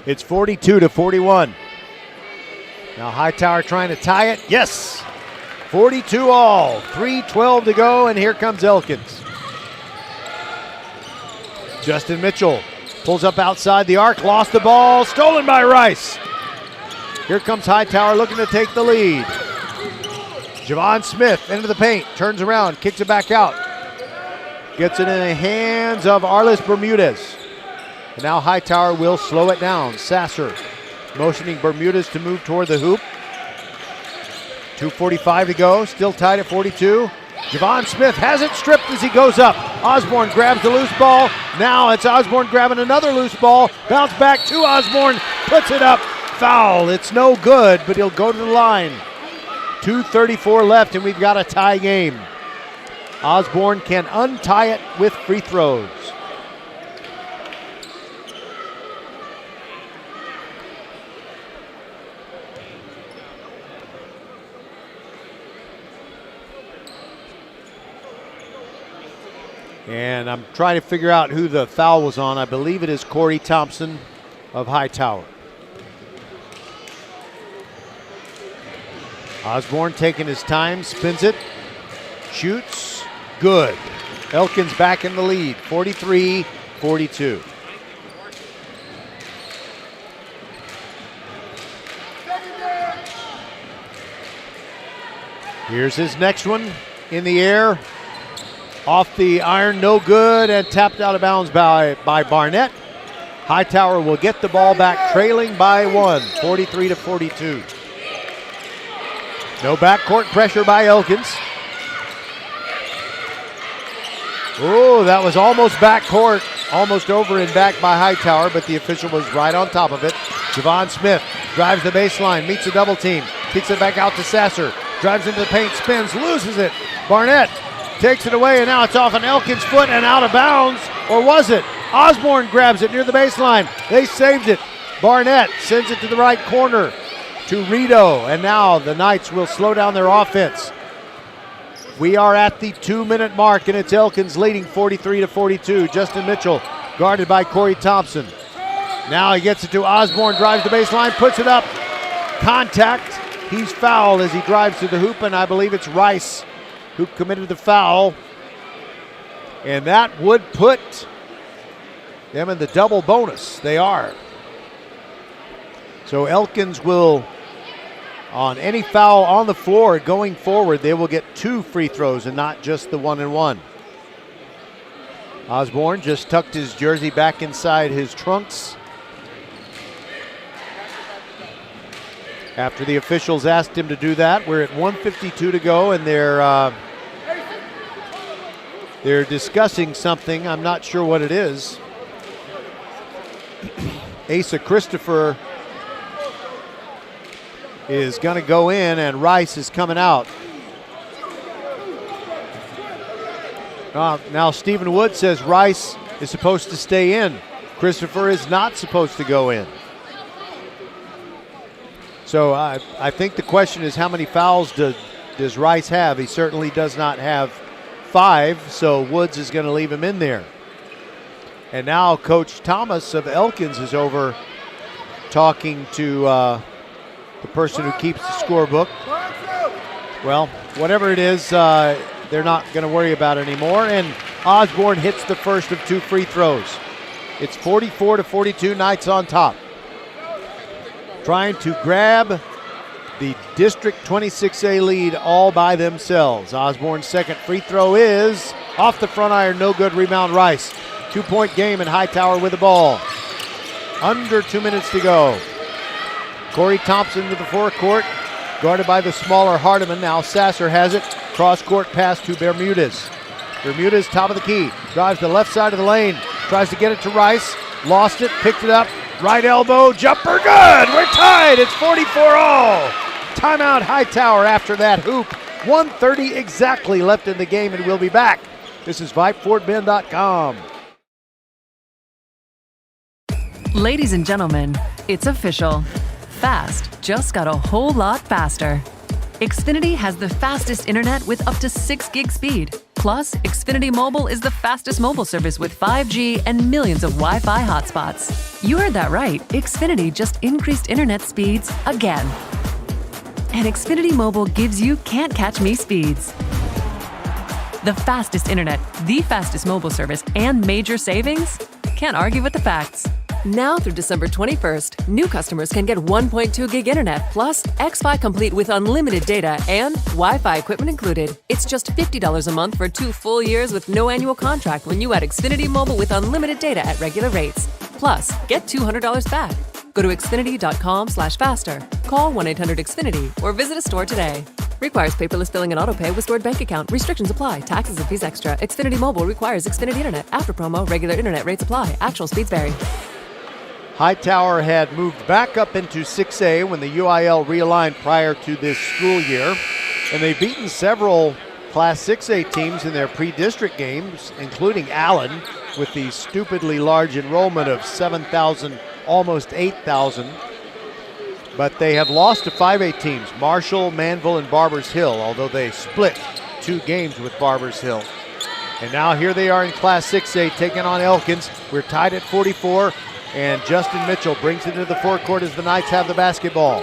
A: It's 42-41. Now Hightower trying to tie it. Yes! 42 all. 3:12 to go, and here comes Elkins. Justin Mitchell pulls up outside the arc, lost the ball, stolen by Rice. Here comes Hightower looking to take the lead. Javon Smith into the paint, turns around, kicks it back out. Gets it in the hands of Arlis Bermudez. And now Hightower will slow it down. Sasser motioning Bermudez to move toward the hoop. 2:45 to go, still tied at 42. Javon Smith has it stripped as he goes up. Osborne grabs the loose ball. Now it's Osborne grabbing another loose ball. Bounce back to Osborne. Puts it up. Foul. It's no good, but he'll go to the line. 2:34 left, and we've got a tie game. Osborne can untie it with free throws. And I'm trying to figure out who the foul was on. I believe it is Corey Thompson of Hightower. Osborne taking his time, spins it, shoots, good. Elkins back in the lead, 43-42. Here's his next one, in the air, off the iron, no good, and tapped out of bounds by Barnett. Hightower will get the ball back, trailing by 1, 43-42. No backcourt pressure by Elkins. Oh, that was almost backcourt, almost over and back by Hightower, but the official was right on top of it. Javon Smith drives the baseline, meets a double team, kicks it back out to Sasser, drives into the paint, spins, loses it. Barnett takes it away, and now it's off an Elkins' foot and out of bounds, or was it? Osborne grabs it near the baseline. They saved it. Barnett sends it to the right corner to Rito, and now the Knights will slow down their offense. We are at the 2-minute mark, and it's Elkins leading 43-42. Justin Mitchell guarded by Corey Thompson. Now he gets it to Osborne, drives the baseline, puts it up. Contact. He's fouled as he drives to the hoop, and I believe it's Rice who committed the foul. And that would put them in the double bonus. They are. So Elkins will, on any foul on the floor going forward, they will get 2 free throws and not just the 1-and-1. Osborne just tucked his jersey back inside his trunks after the officials asked him to do that. We're at 1:52 to go, and they're discussing something. I'm not sure what it is. Asa Christopher is going to go in, and Rice is coming out. Now Stephen Wood says Rice is supposed to stay in. Christopher is not supposed to go in. So I think the question is, how many fouls does Rice have? He certainly does not have 5, so Woods is going to leave him in there. And now Coach Thomas of Elkins is over talking to the person who keeps the scorebook. Well, whatever it is, they're not going to worry about it anymore. And Osborne hits the first of 2 free throws. It's 44-42, Knights on top. Trying to grab the District 26A lead all by themselves. Osborne's second free throw is off the front iron, no good, rebound Rice. 2-point game, and Hightower with the ball. Under 2 minutes to go. Corey Thompson to the forecourt, guarded by the smaller Hardiman. Now Sasser has it. Cross-court pass to Bermudez. Bermudez, top of the key, drives the left side of the lane, tries to get it to Rice, lost it, picked it up, right elbow, jumper, good! We're tied, it's 44-all. Timeout Hightower after that hoop. 1:30 exactly left in the game, and we'll be back. This is VypeFortBend.com.
E: Ladies and gentlemen, it's official. Fast just got a whole lot faster. Xfinity has the fastest internet with up to 6 gig speed. Plus, Xfinity Mobile is the fastest mobile service with 5G and millions of Wi-Fi hotspots. You heard that right. Xfinity just increased internet speeds again. And Xfinity Mobile gives you can't catch me speeds. The fastest internet, the fastest mobile service, and major savings? Can't argue with the facts. Now through December 21st, new customers can get 1.2 gig internet plus Xfi Complete with unlimited data and Wi-Fi equipment included. It's just $50 a month for 2 full years with no annual contract when you add Xfinity Mobile with unlimited data at regular rates. Plus, get $200 back. Go to Xfinity.com/faster, call 1-800-XFINITY, or visit a store today. Requires paperless billing and auto pay with stored bank account. Restrictions apply. Taxes and fees extra. Xfinity Mobile requires Xfinity Internet. After promo, regular internet rates apply. Actual speeds vary.
A: Hightower had moved back up into 6A when the UIL realigned prior to this school year, and they've beaten several Class 6A teams in their pre-district games, including Allen, with the stupidly large enrollment of 7,000, almost 8,000. But they have lost to 5A teams, Marshall, Manville, and Barbers Hill, although they split 2 games with Barbers Hill. And now here they are in Class 6A taking on Elkins. We're tied at 44, and Justin Mitchell brings it into the forecourt as the Knights have the basketball.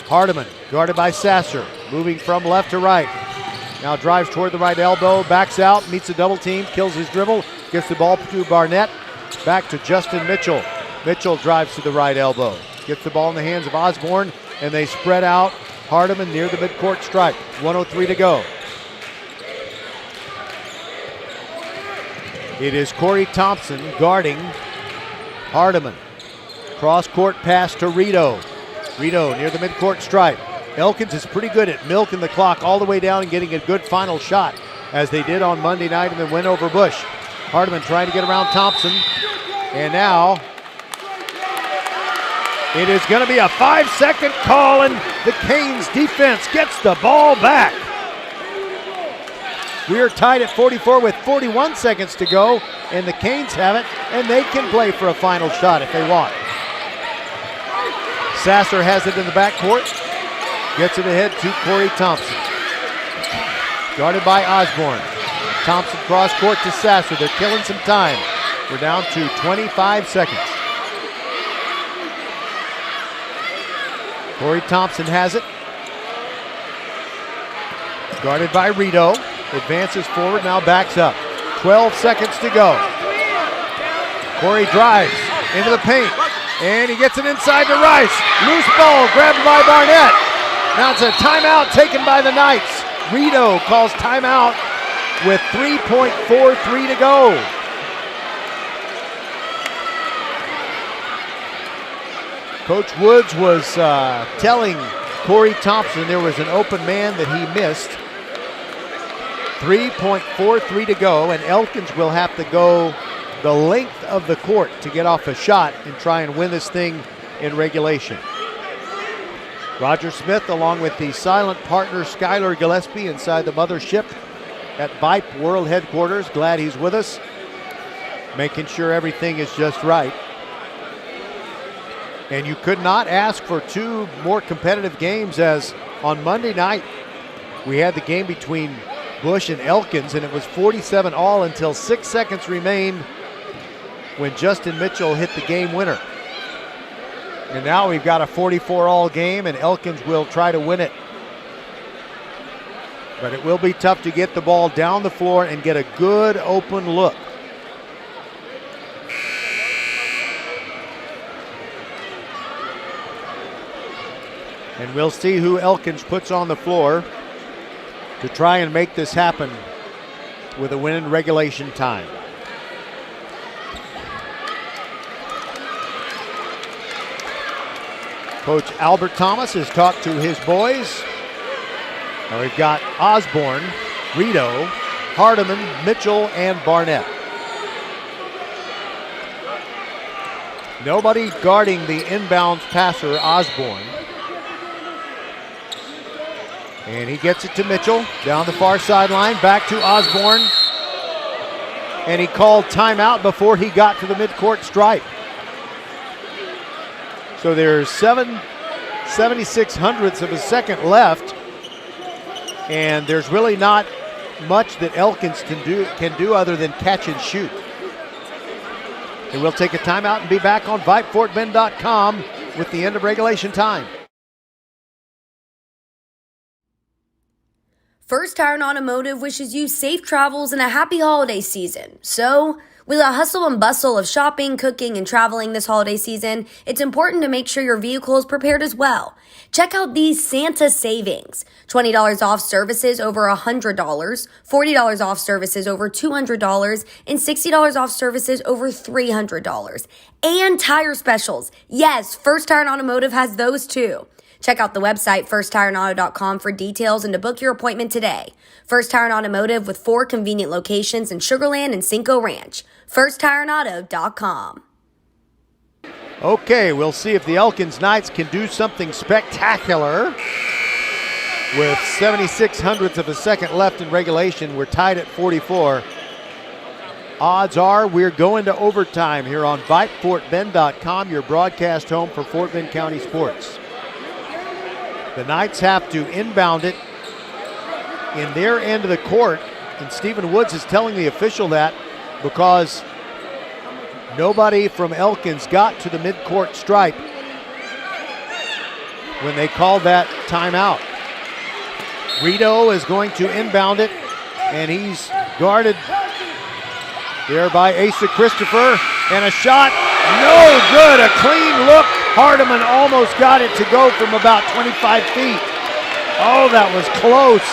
A: Hardiman, guarded by Sasser, moving from left to right. Now drives toward the right elbow, backs out, meets a double team, kills his dribble, gets the ball to Barnett, back to Justin Mitchell. Mitchell drives to the right elbow, gets the ball in the hands of Osborne, and they spread out. Hardiman near the midcourt stripe, 1:03 to go. It is Corey Thompson guarding Hardiman. Cross-court pass to Rito. Rito near the midcourt stripe. Elkins is pretty good at milking the clock all the way down and getting a good final shot, as they did on Monday night and then win over Bush. Hardiman trying to get around Thompson. And now it is going to be a 5-second call, and the Canes defense gets the ball back. We are tied at 44 with 41 seconds to go, and the Canes have it, and they can play for a final shot if they want. Sasser has it in the backcourt. Gets it ahead to Corey Thompson. Guarded by Osborne. Thompson cross court to Sasser. They're killing some time. We're down to 25 seconds. Corey Thompson has it. Guarded by Rito. Advances forward, now backs up. 12 seconds to go. Corey drives into the paint, and he gets it inside to Rice. Loose ball grabbed by Barnett. Now it's a timeout taken by the Knights. Rito calls timeout with 3.43 to go. Coach Woods was telling Corey Thompson there was an open man that he missed. 3.43 to go, and Elkins will have to go the length of the court to get off a shot and try and win this thing in regulation. Roger Smith, along with the silent partner Skylar Gillespie inside the mothership at Vype World Headquarters. Glad he's with us, making sure everything is just right. And you could not ask for 2 more competitive games, as on Monday night we had the game between Bush and Elkins, and it was 47 all until 6 seconds remained when Justin Mitchell hit the game winner. And now we've got a 44 all game, and Elkins will try to win it. But it will be tough to get the ball down the floor and get a good open look. And we'll see who Elkins puts on the floor to try and make this happen with a win in regulation time. Coach Albert Thomas has talked to his boys. Now we've got Osborne, Rito, Hardiman, Mitchell, and Barnett. Nobody guarding the inbounds passer, Osborne. And he gets it to Mitchell, down the far sideline, back to Osborne. And he called timeout before he got to the midcourt stripe. So there's 76/100ths of a second left. And there's really not much that Elkins can do other than catch and shoot. And we'll take a timeout and be back on VypeFortBend.com with the end of regulation time.
I: First Tire and Automotive wishes you safe travels and a happy holiday season. So, with the hustle and bustle of shopping, cooking, and traveling this holiday season, it's important to make sure your vehicle is prepared as well. Check out these Santa savings. $20 off services over $100, $40 off services over $200, and $60 off services over $300. And tire specials. Yes, First Tire and Automotive has those too. Check out the website firsttireandauto.com for details and to book your appointment today. First Tire and Automotive with 4 convenient locations in Sugar Land and Cinco Ranch. firsttireandauto.com.
A: Okay, we'll see if the Elkins Knights can do something spectacular. With 76 hundredths of a second left in regulation, we're tied at 44. Odds are we're going to overtime here on VypeFortBend.com, your broadcast home for Fort Bend County sports. The Knights have to inbound it in their end of the court, and Stephen Woods is telling the official that because nobody from Elkins got to the midcourt stripe when they called that timeout. Rito is going to inbound it, and he's guarded there by Asa Christopher, and a shot, no good, a clean look. Hardiman almost got it to go from about 25 feet. Oh, that was close.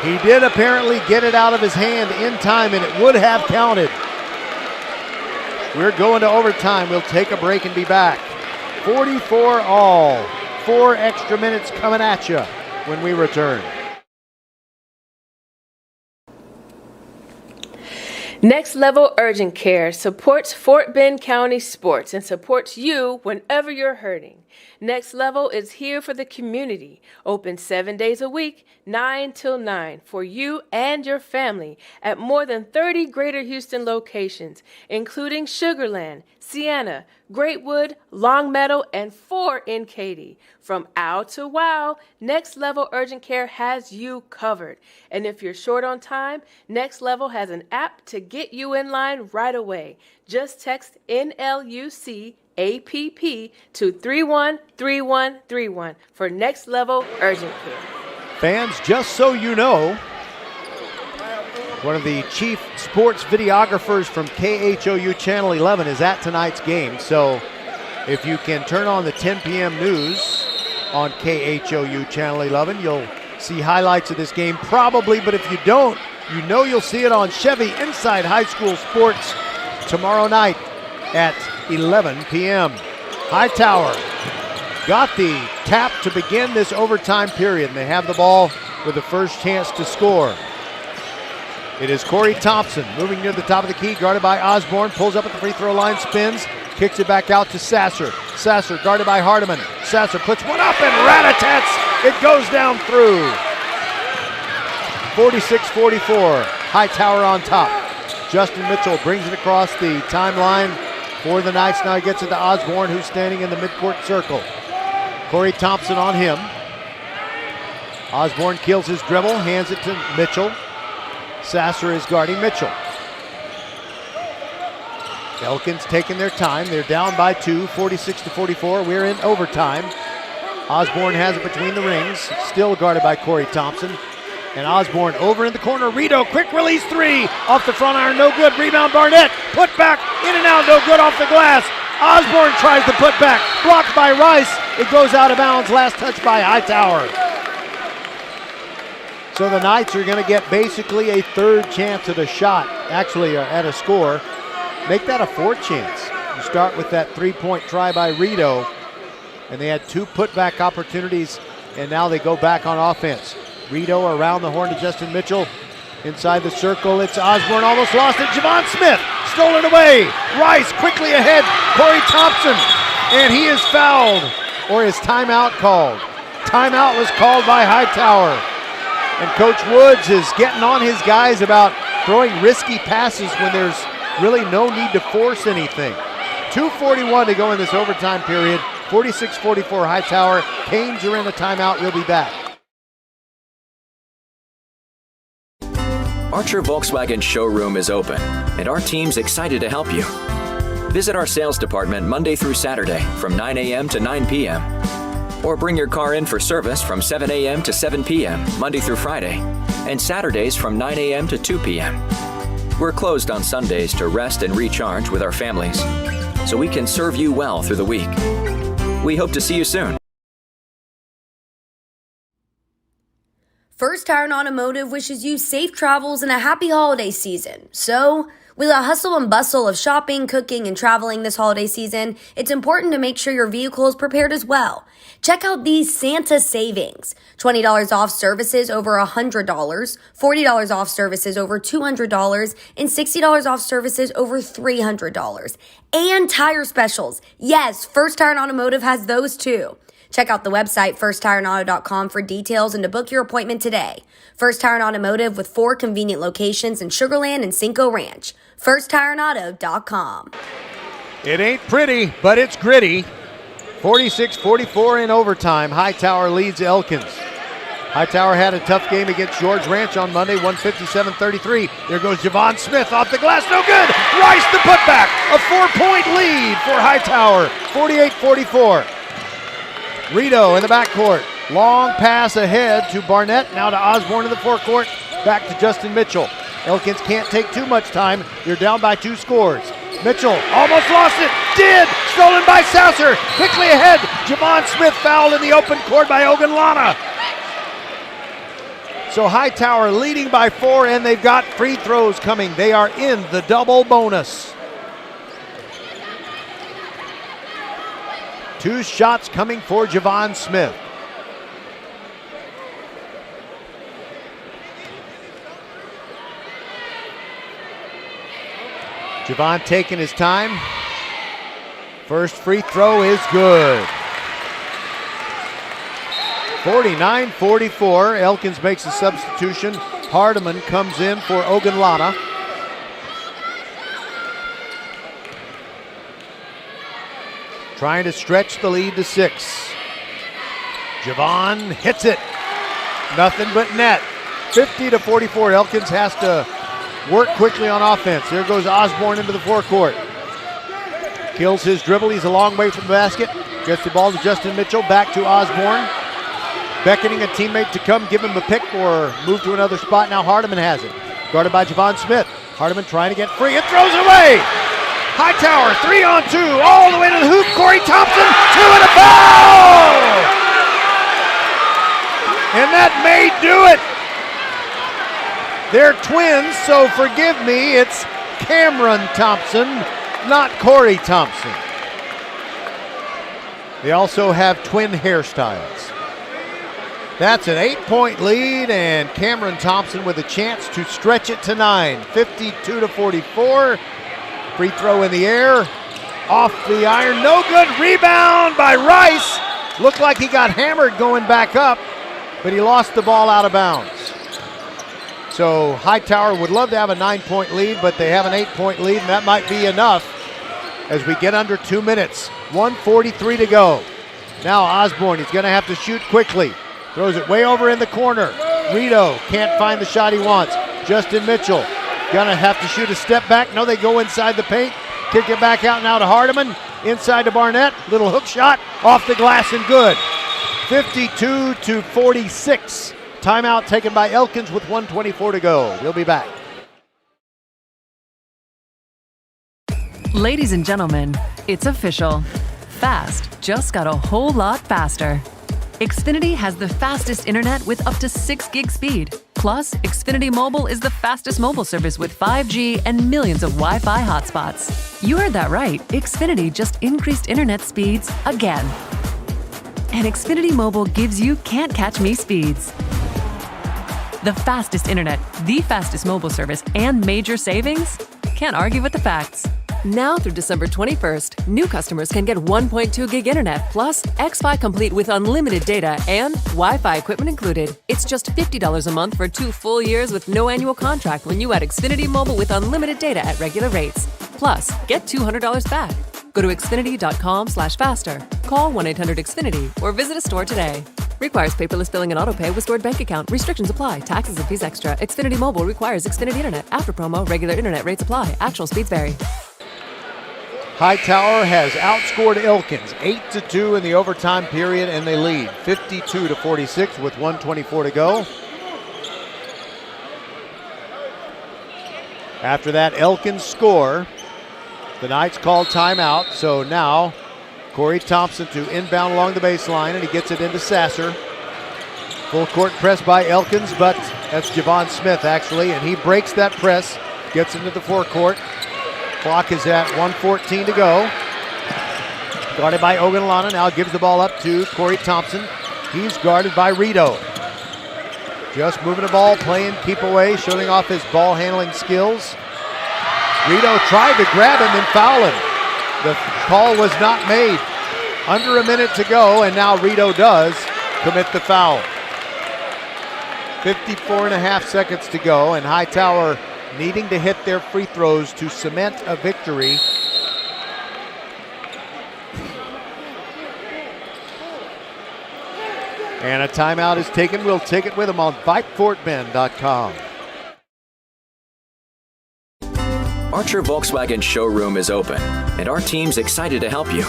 A: He did apparently get it out of his hand in time, and it would have counted. We're going to overtime. We'll take a break and be back. 44 all. 4 extra minutes coming at you when we return.
B: Next Level Urgent Care supports Fort Bend County sports and supports you whenever you're hurting. Next Level is here for the community, open 7 days a week, 9 till 9, for you and your family at more than 30 Greater Houston locations, including Sugar Land, Sienna, Greatwood, Longmeadow, and 4 in Katy. From ow to wow, Next Level Urgent Care has you covered. And if you're short on time, Next Level has an app to get you in line right away. Just text NLUC APP to 313131 for Next Level Urgent Care.
A: Fans, just so you know, one of the chief sports videographers from KHOU Channel 11 is at tonight's game. So if you can turn on the 10 p.m. news on KHOU Channel 11, you'll see highlights of this game probably. But if you don't, you know you'll see it on Chevy Inside High School Sports tomorrow night at 11 p.m. Hightower got the tap to begin this overtime period, and they have the ball with the first chance to score. It is Corey Thompson moving near the top of the key, guarded by Osborne, pulls up at the free throw line, spins, kicks it back out to Sasser. Sasser guarded by Hardiman. Sasser puts one up and rat-a-tats. It goes down through. 46-44, Hightower on top. Justin Mitchell brings it across the timeline for the Knights. Now he gets it to Osborne, who's standing in the midcourt circle. Corey Thompson on him. Osborne kills his dribble, hands it to Mitchell. Sasser is guarding Mitchell. Elkins taking their time. They're down by 2, 46-44. We're in overtime. Osborne has it between the rings, still guarded by Corey Thompson. And Osborne over in the corner. Rito, quick release 3 off the front iron, no good. Rebound Barnett, put back, in and out, no good off the glass. Osborne tries to put back, blocked by Rice. It goes out of bounds, last touch by Hightower. So the Knights are going to get basically a third chance at a shot, actually at a score. Make that a fourth chance. You start with that three-point try by Rito, and they had 2 putback opportunities, and now they go back on offense. Rito around the horn to Justin Mitchell. Inside the circle, it's Osborne, almost lost it. Javon Smith, stolen away. Rice quickly ahead. Corey Thompson, and he is fouled, or his timeout called. Timeout was called by Hightower. And Coach Woods is getting on his guys about throwing risky passes when there's really no need to force anything. 2:41 to go in this overtime period. 46-44 Hightower. Canes are in a timeout. We'll be back.
H: Archer Volkswagen showroom is open, and our team's excited to help you. Visit our sales department Monday through Saturday from 9 a.m. to 9 p.m. Or bring your car in for service from 7 a.m. to 7 p.m. Monday through Friday, and Saturdays from 9 a.m. to 2 p.m. We're closed on Sundays to rest and recharge with our families, so we can serve you well through the week. We hope to see you soon.
I: First Tire and Automotive wishes you safe travels and a happy holiday season. So, with the hustle and bustle of shopping, cooking, and traveling this holiday season, it's important to make sure your vehicle is prepared as well. Check out these Santa savings. $20 off services over $100, $40 off services over $200, and $60 off services over $300. And tire specials. Yes, First Tire and Automotive has those too. Check out the website firsttireandauto.com for details and to book your appointment today. First Tire and Automotive with 4 convenient locations in Sugar Land and Cinco Ranch. firsttireandauto.com.
A: It ain't pretty, but it's gritty. 46-44 in overtime. Hightower leads Elkins. Hightower had a tough game against George Ranch on Monday, 157-33. There goes Javon Smith off the glass, no good. Rice the putback, a 4-point lead for Hightower, 48-44. Rito in the backcourt. Long pass ahead to Barnett. Now to Osborne in the forecourt. Back to Justin Mitchell. Elkins can't take too much time. They're down by 2 scores. Mitchell almost lost it. Did. Stolen by Sasser. Quickly ahead. Javon Smith fouled in the open court by Ogunlana. So Hightower leading by 4, and they've got free throws coming. They are in the double bonus. 2 shots coming for Javon Smith. Javon taking his time. First free throw is good. 49-44. Elkins makes a substitution. Hardiman comes in for Ogunlana. Trying to stretch the lead to 6. Javon hits it. Nothing but net. 50-44. Elkins has to work quickly on offense. There goes Osborne into the forecourt. Kills his dribble. He's a long way from the basket. Gets the ball to Justin Mitchell. Back to Osborne. Beckoning a teammate to come give him a pick or move to another spot. Now Hardiman has it. Guarded by Javon Smith. Hardiman trying to get free. It throws it away. Hightower, 3-on-2, all the way to the hoop. Corey Thompson, 2 and a foul! And that may do it. They're twins, so forgive me. It's Cameron Thompson, not Corey Thompson. They also have twin hairstyles. That's an 8-point lead, and Cameron Thompson with a chance to stretch it to 9. 52-44. Free throw in the air, off the iron, no good. Rebound by Rice. Looked like he got hammered going back up, but he lost the ball out of bounds. So Hightower would love to have a 9-point lead, but they have an 8-point lead, and that might be enough as we get under 2 minutes. 1:43 to go. Now Osborne, he's gonna have to shoot quickly. Throws it way over in the corner. Rito can't find the shot he wants. Justin Mitchell gonna have to shoot a step back. No, they go inside the paint. Kick it back out now to Hardiman. Inside to Barnett. Little hook shot off the glass and good. 52-46. Timeout taken by Elkins with 1:24 to go. We'll be back.
E: Ladies and gentlemen, it's official. Fast just got a whole lot faster. Xfinity has the fastest internet with up to 6 gig speed. Plus, Xfinity Mobile is the fastest mobile service with 5G and millions of Wi-Fi hotspots. You heard that right. Xfinity just increased internet speeds again. And Xfinity Mobile gives you can't catch me speeds. The fastest internet, the fastest mobile service, and major savings? Can't argue with the facts. Now through December 21st, new customers can get 1.2 gig internet plus X-Fi Complete with unlimited data and Wi-Fi equipment included. It's just $50 a month for 2 full years with no annual contract when you add Xfinity Mobile with unlimited data at regular rates. Plus, get $200 back. Go to Xfinity.com/faster. Call 1-800-XFINITY or visit a store today. Requires paperless billing and autopay with stored bank account. Restrictions apply. Taxes and fees extra. Xfinity Mobile requires Xfinity Internet. After promo, regular internet rates apply. Actual speeds vary.
A: Hightower has outscored Elkins 8-2 in the overtime period, and they lead 52-46 with 1:24 to go. After that Elkins score, the Knights called timeout, so now Corey Thompson to inbound along the baseline, and he gets it into Sasser. Full court press by Elkins, but that's Javon Smith actually, and he breaks that press, gets into the forecourt. Clock is at 1:14 to go. Guarded by Ogunlana, now gives the ball up to Corey Thompson. He's guarded by Rito. Just moving the ball, playing keep away, showing off his ball handling skills. Rito tried to grab him and foul him. The call was not made. Under a minute to go, and now Rito does commit the foul. 54.5 seconds to go, and Hightower needing to hit their free throws to cement a victory. And a timeout is taken. We'll take it with them on VypeFortBend.com.
H: Archer Volkswagen showroom is open, and our team's excited to help you.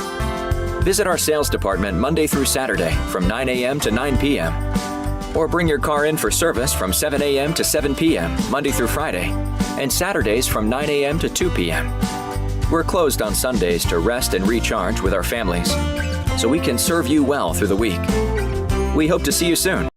H: Visit our sales department Monday through Saturday from 9 a.m. to 9 p.m. Or bring your car in for service from 7 a.m. to 7 p.m. Monday through Friday, and Saturdays from 9 a.m. to 2 p.m. We're closed on Sundays to rest and recharge with our families, so we can serve you well through the week. We hope to see you soon.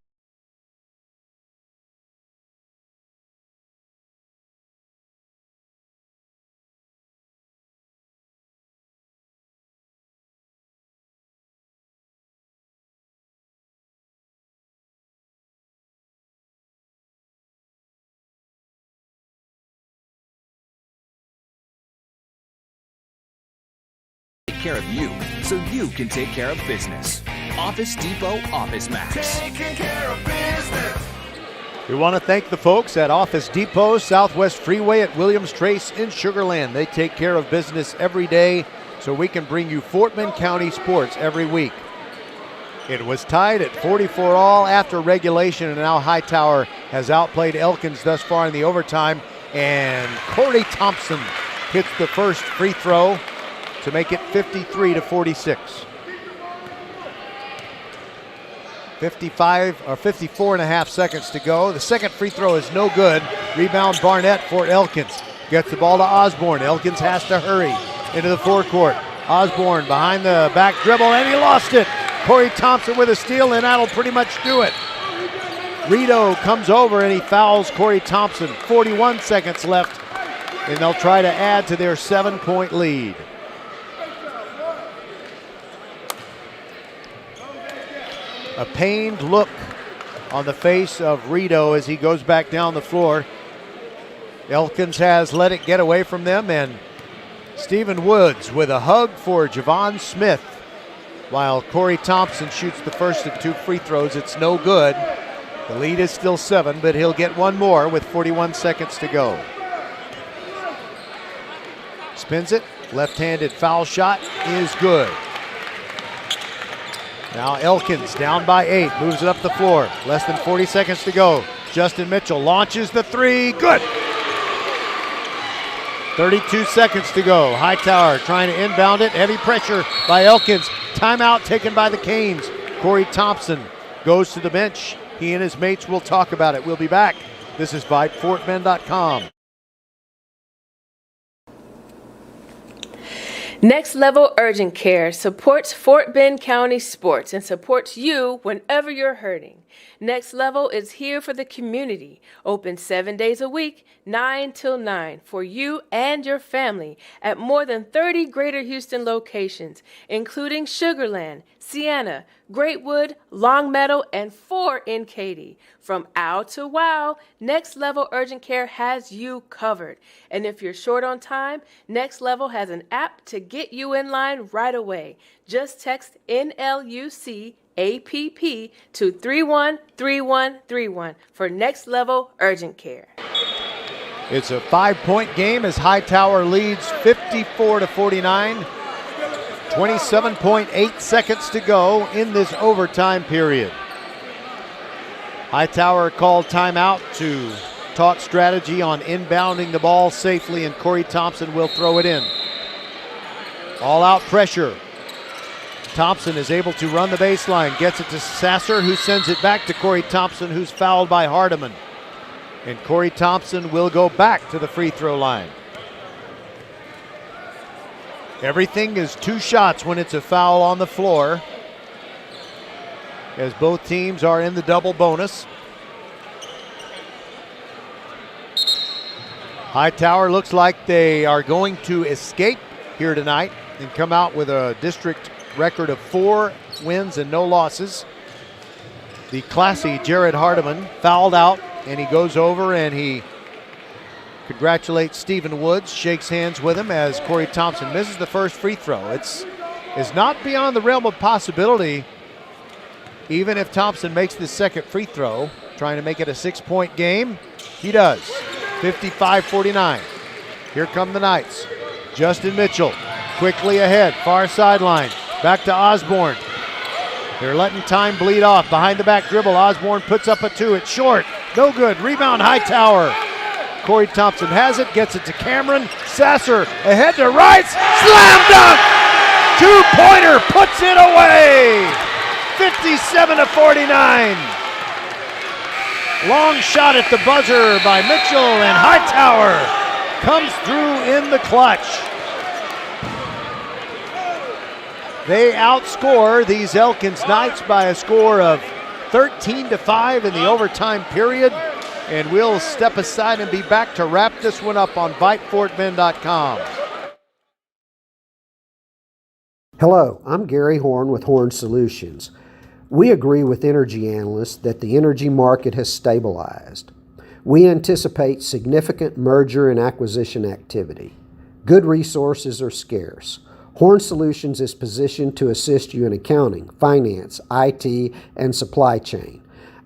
M: Take care of you so you can take care of business. Office Depot Office Max. Taking care of business.
A: We want to thank the folks at Office Depot, Southwest Freeway at Williams Trace in Sugar Land. They take care of business every day so we can bring you Fort Bend County sports every week. It was tied at 44 all after regulation, and now Hightower has outplayed Elkins thus far in the overtime, and Corey Thompson hits the first free throw to make it 53-46. 54.5 seconds to go. The second free throw is no good. Rebound Barnett for Elkins. Gets the ball to Osborne. Elkins has to hurry into the forecourt. Osborne behind the back dribble, and he lost it. Corey Thompson with a steal, and that'll pretty much do it. Rito comes over and he fouls Corey Thompson. 41 seconds left, and they'll try to add to their 7-point lead. A pained look on the face of Rito as he goes back down the floor. Elkins has let it get away from them, and Stephen Woods with a hug for Javon Smith. While Corey Thompson shoots the first of 2 free throws, it's no good. The lead is still 7, but he'll get one more with 41 seconds to go. Spins it, left-handed foul shot is good. Now Elkins down by 8, moves it up the floor. Less than 40 seconds to go. Justin Mitchell launches the 3, good. 32 seconds to go. Hightower trying to inbound it. Heavy pressure by Elkins. Timeout taken by the Canes. Corey Thompson goes to the bench. He and his mates will talk about it. We'll be back. This is VypeFortBend.com.
B: Next Level Urgent Care supports Fort Bend County sports and supports you whenever you're hurting. Next Level is here for the community, open 7 days a week, 9 till 9, for you and your family at more than 30 Greater Houston locations, including Sugar Land, Sienna, Greatwood, Longmeadow, and 4 in Katy. From ow to wow, Next Level Urgent Care has you covered. And if you're short on time, Next Level has an app to get you in line right away. Just text NLUC APP to 313131 for Next Level Urgent Care.
A: It's a 5-point game as Hightower leads 54-49. 27.8 seconds to go in this overtime period. Hightower called timeout to talk strategy on inbounding the ball safely, and Corey Thompson will throw it in. All out pressure. Thompson is able to run the baseline, gets it to Sasser, who sends it back to Corey Thompson, who's fouled by Hardiman. And Corey Thompson will go back to the free throw line. Everything is 2 shots when it's a foul on the floor. as both teams are in the double bonus. Hightower looks like they are going to escape here tonight and come out with a district record of 4 wins and no losses. The classy Jared Hardiman fouled out, and he goes over and he congratulates Stephen Woods, shakes hands with him as Corey Thompson misses the first free throw. It's not beyond the realm of possibility, even if Thompson makes the second free throw, trying to make it a 6-point game. He does. 55-49. Here come the Knights. Justin Mitchell quickly ahead, far sideline. Back to Osborne. They're letting time bleed off. Behind the back dribble, Osborne puts up a 2. It's short. No good. Rebound, Hightower. Corey Thompson has it, gets it to Cameron. Sasser ahead to Rice. Slam dunk! 2-pointer puts it away. 57-49. Long shot at the buzzer by Mitchell, and Hightower comes through in the clutch. They outscore these Elkins Knights by a score of 13-5 in the overtime period, and we'll step aside and be back to wrap this one up on VypeFortBend.com.
K: Hello, I'm Gary Horn with Horn Solutions. We agree with energy analysts that the energy market has stabilized. We anticipate significant merger and acquisition activity. Good resources are scarce. Horn Solutions is positioned to assist you in accounting, finance, IT, and supply chain.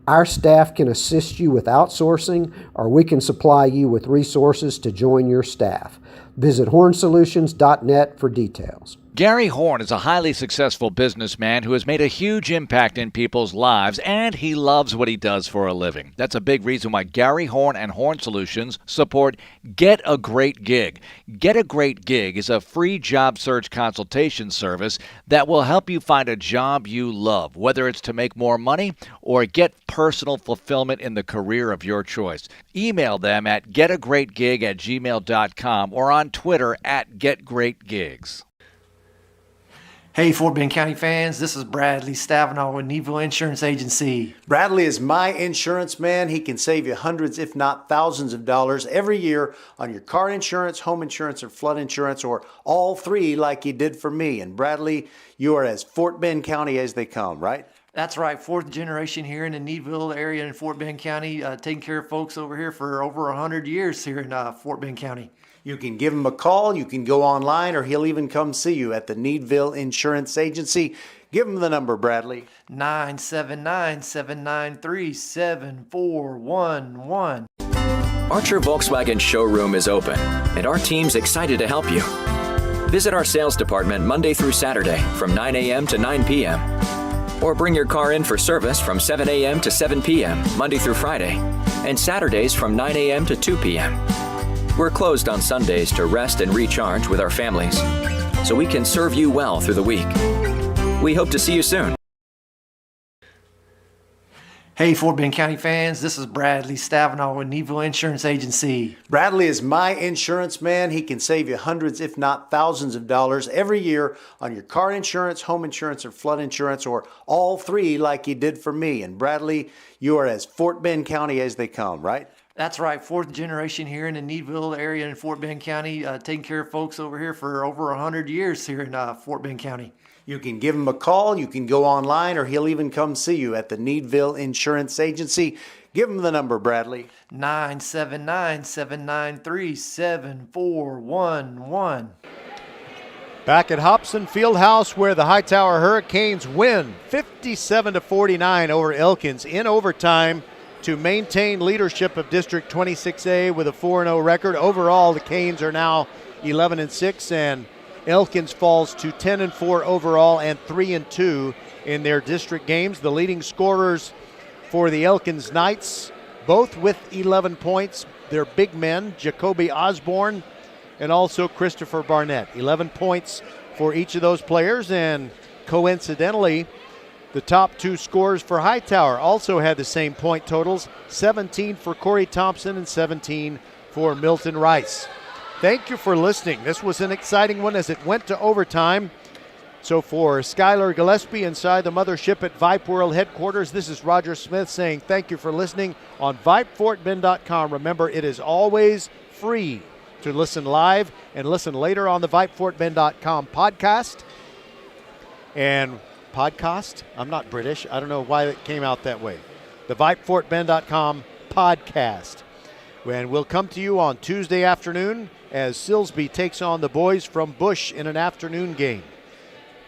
K: Our staff can assist you with outsourcing, or we can supply you with resources to join your staff. Visit hornsolutions.net for details.
L: Gary Horn is a highly successful businessman who has made a huge impact in people's lives, and he loves what he does for a living. That's a big reason why Gary Horn and Horn Solutions support Get a Great Gig. Get a Great Gig is a free job search consultation service that will help you find a job you love, whether it's to make more money or get personal fulfillment in the career of your choice. Email them at getagreatgig@gmail.com or on Twitter at getgreatgigs.
J: Hey, Fort Bend County fans, this is Bradley Stavanaugh with Neville Insurance Agency.
D: Bradley is my insurance man. He can save you hundreds, if not thousands of dollars every year on your car insurance, home insurance, or flood insurance, or all three like he did for me. And Bradley, you are as Fort Bend County as they come, right?
J: That's right, 4th generation here in the Needville area in Fort Bend County, taking care of folks over here for over 100 years here in Fort Bend County.
D: You can give him a call, you can go online, or he'll even come see you at the Needville Insurance Agency. Give him the number, Bradley.
J: 979-793-7411.
H: Archer Volkswagen showroom is open, and our team's excited to help you. Visit our sales department Monday through Saturday from 9 a.m. to 9 p.m. Or bring your car in for service from 7 a.m. to 7 p.m. Monday through Friday, and Saturdays from 9 a.m. to 2 p.m. We're closed on Sundays to rest and recharge with our families, so we can serve you well through the week. We hope to see you soon.
J: Hey, Fort Bend County fans, this is Bradley Stavanaugh with Neville Insurance Agency.
D: Bradley is my insurance man. He can save you hundreds, if not thousands of dollars every year on your car insurance, home insurance, or flood insurance, or all three like he did for me. And Bradley, you are as Fort Bend County as they come, right?
J: That's right, 4th generation here in the Needville area in Fort Bend County, taking care of folks over here for over 100 years here in Fort Bend County.
D: You can give him a call, you can go online, or he'll even come see you at the Needville Insurance Agency. Give him the number, Bradley.
J: 979-793-7411.
A: Back at Hobson Fieldhouse, where the Hightower Hurricanes win 57-49 over Elkins in overtime to maintain leadership of District 26A with a 4-0 record. Overall, the Canes are now 11-6, and Elkins falls to 10-4 overall and 3-2 in their district games. The leading scorers for the Elkins Knights, both with 11 points. They're big men, Jacoby Osborne and also Christopher Barnett. 11 points for each of those players, and coincidentally, the top two scorers for Hightower also had the same point totals, 17 for Corey Thompson and 17 for Milton Rice. Thank you for listening. This was an exciting one as it went to overtime. So for Skylar Gillespie inside the mothership at Vype World headquarters, this is Roger Smith saying thank you for listening on VypeFortBend.com. Remember, it is always free to listen live and listen later on the VypeFortBend.com podcast. And podcast? I'm not British. I don't know why it came out that way. The VypeFortBend.com podcast. And we'll come to you on Tuesday afternoon as Silsby takes on the boys from Bush in an afternoon game.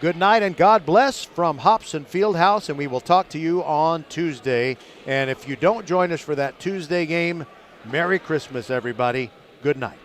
A: Good night and God bless from Hobson Fieldhouse, and we will talk to you on Tuesday. And if you don't join us for that Tuesday game, Merry Christmas, everybody. Good night.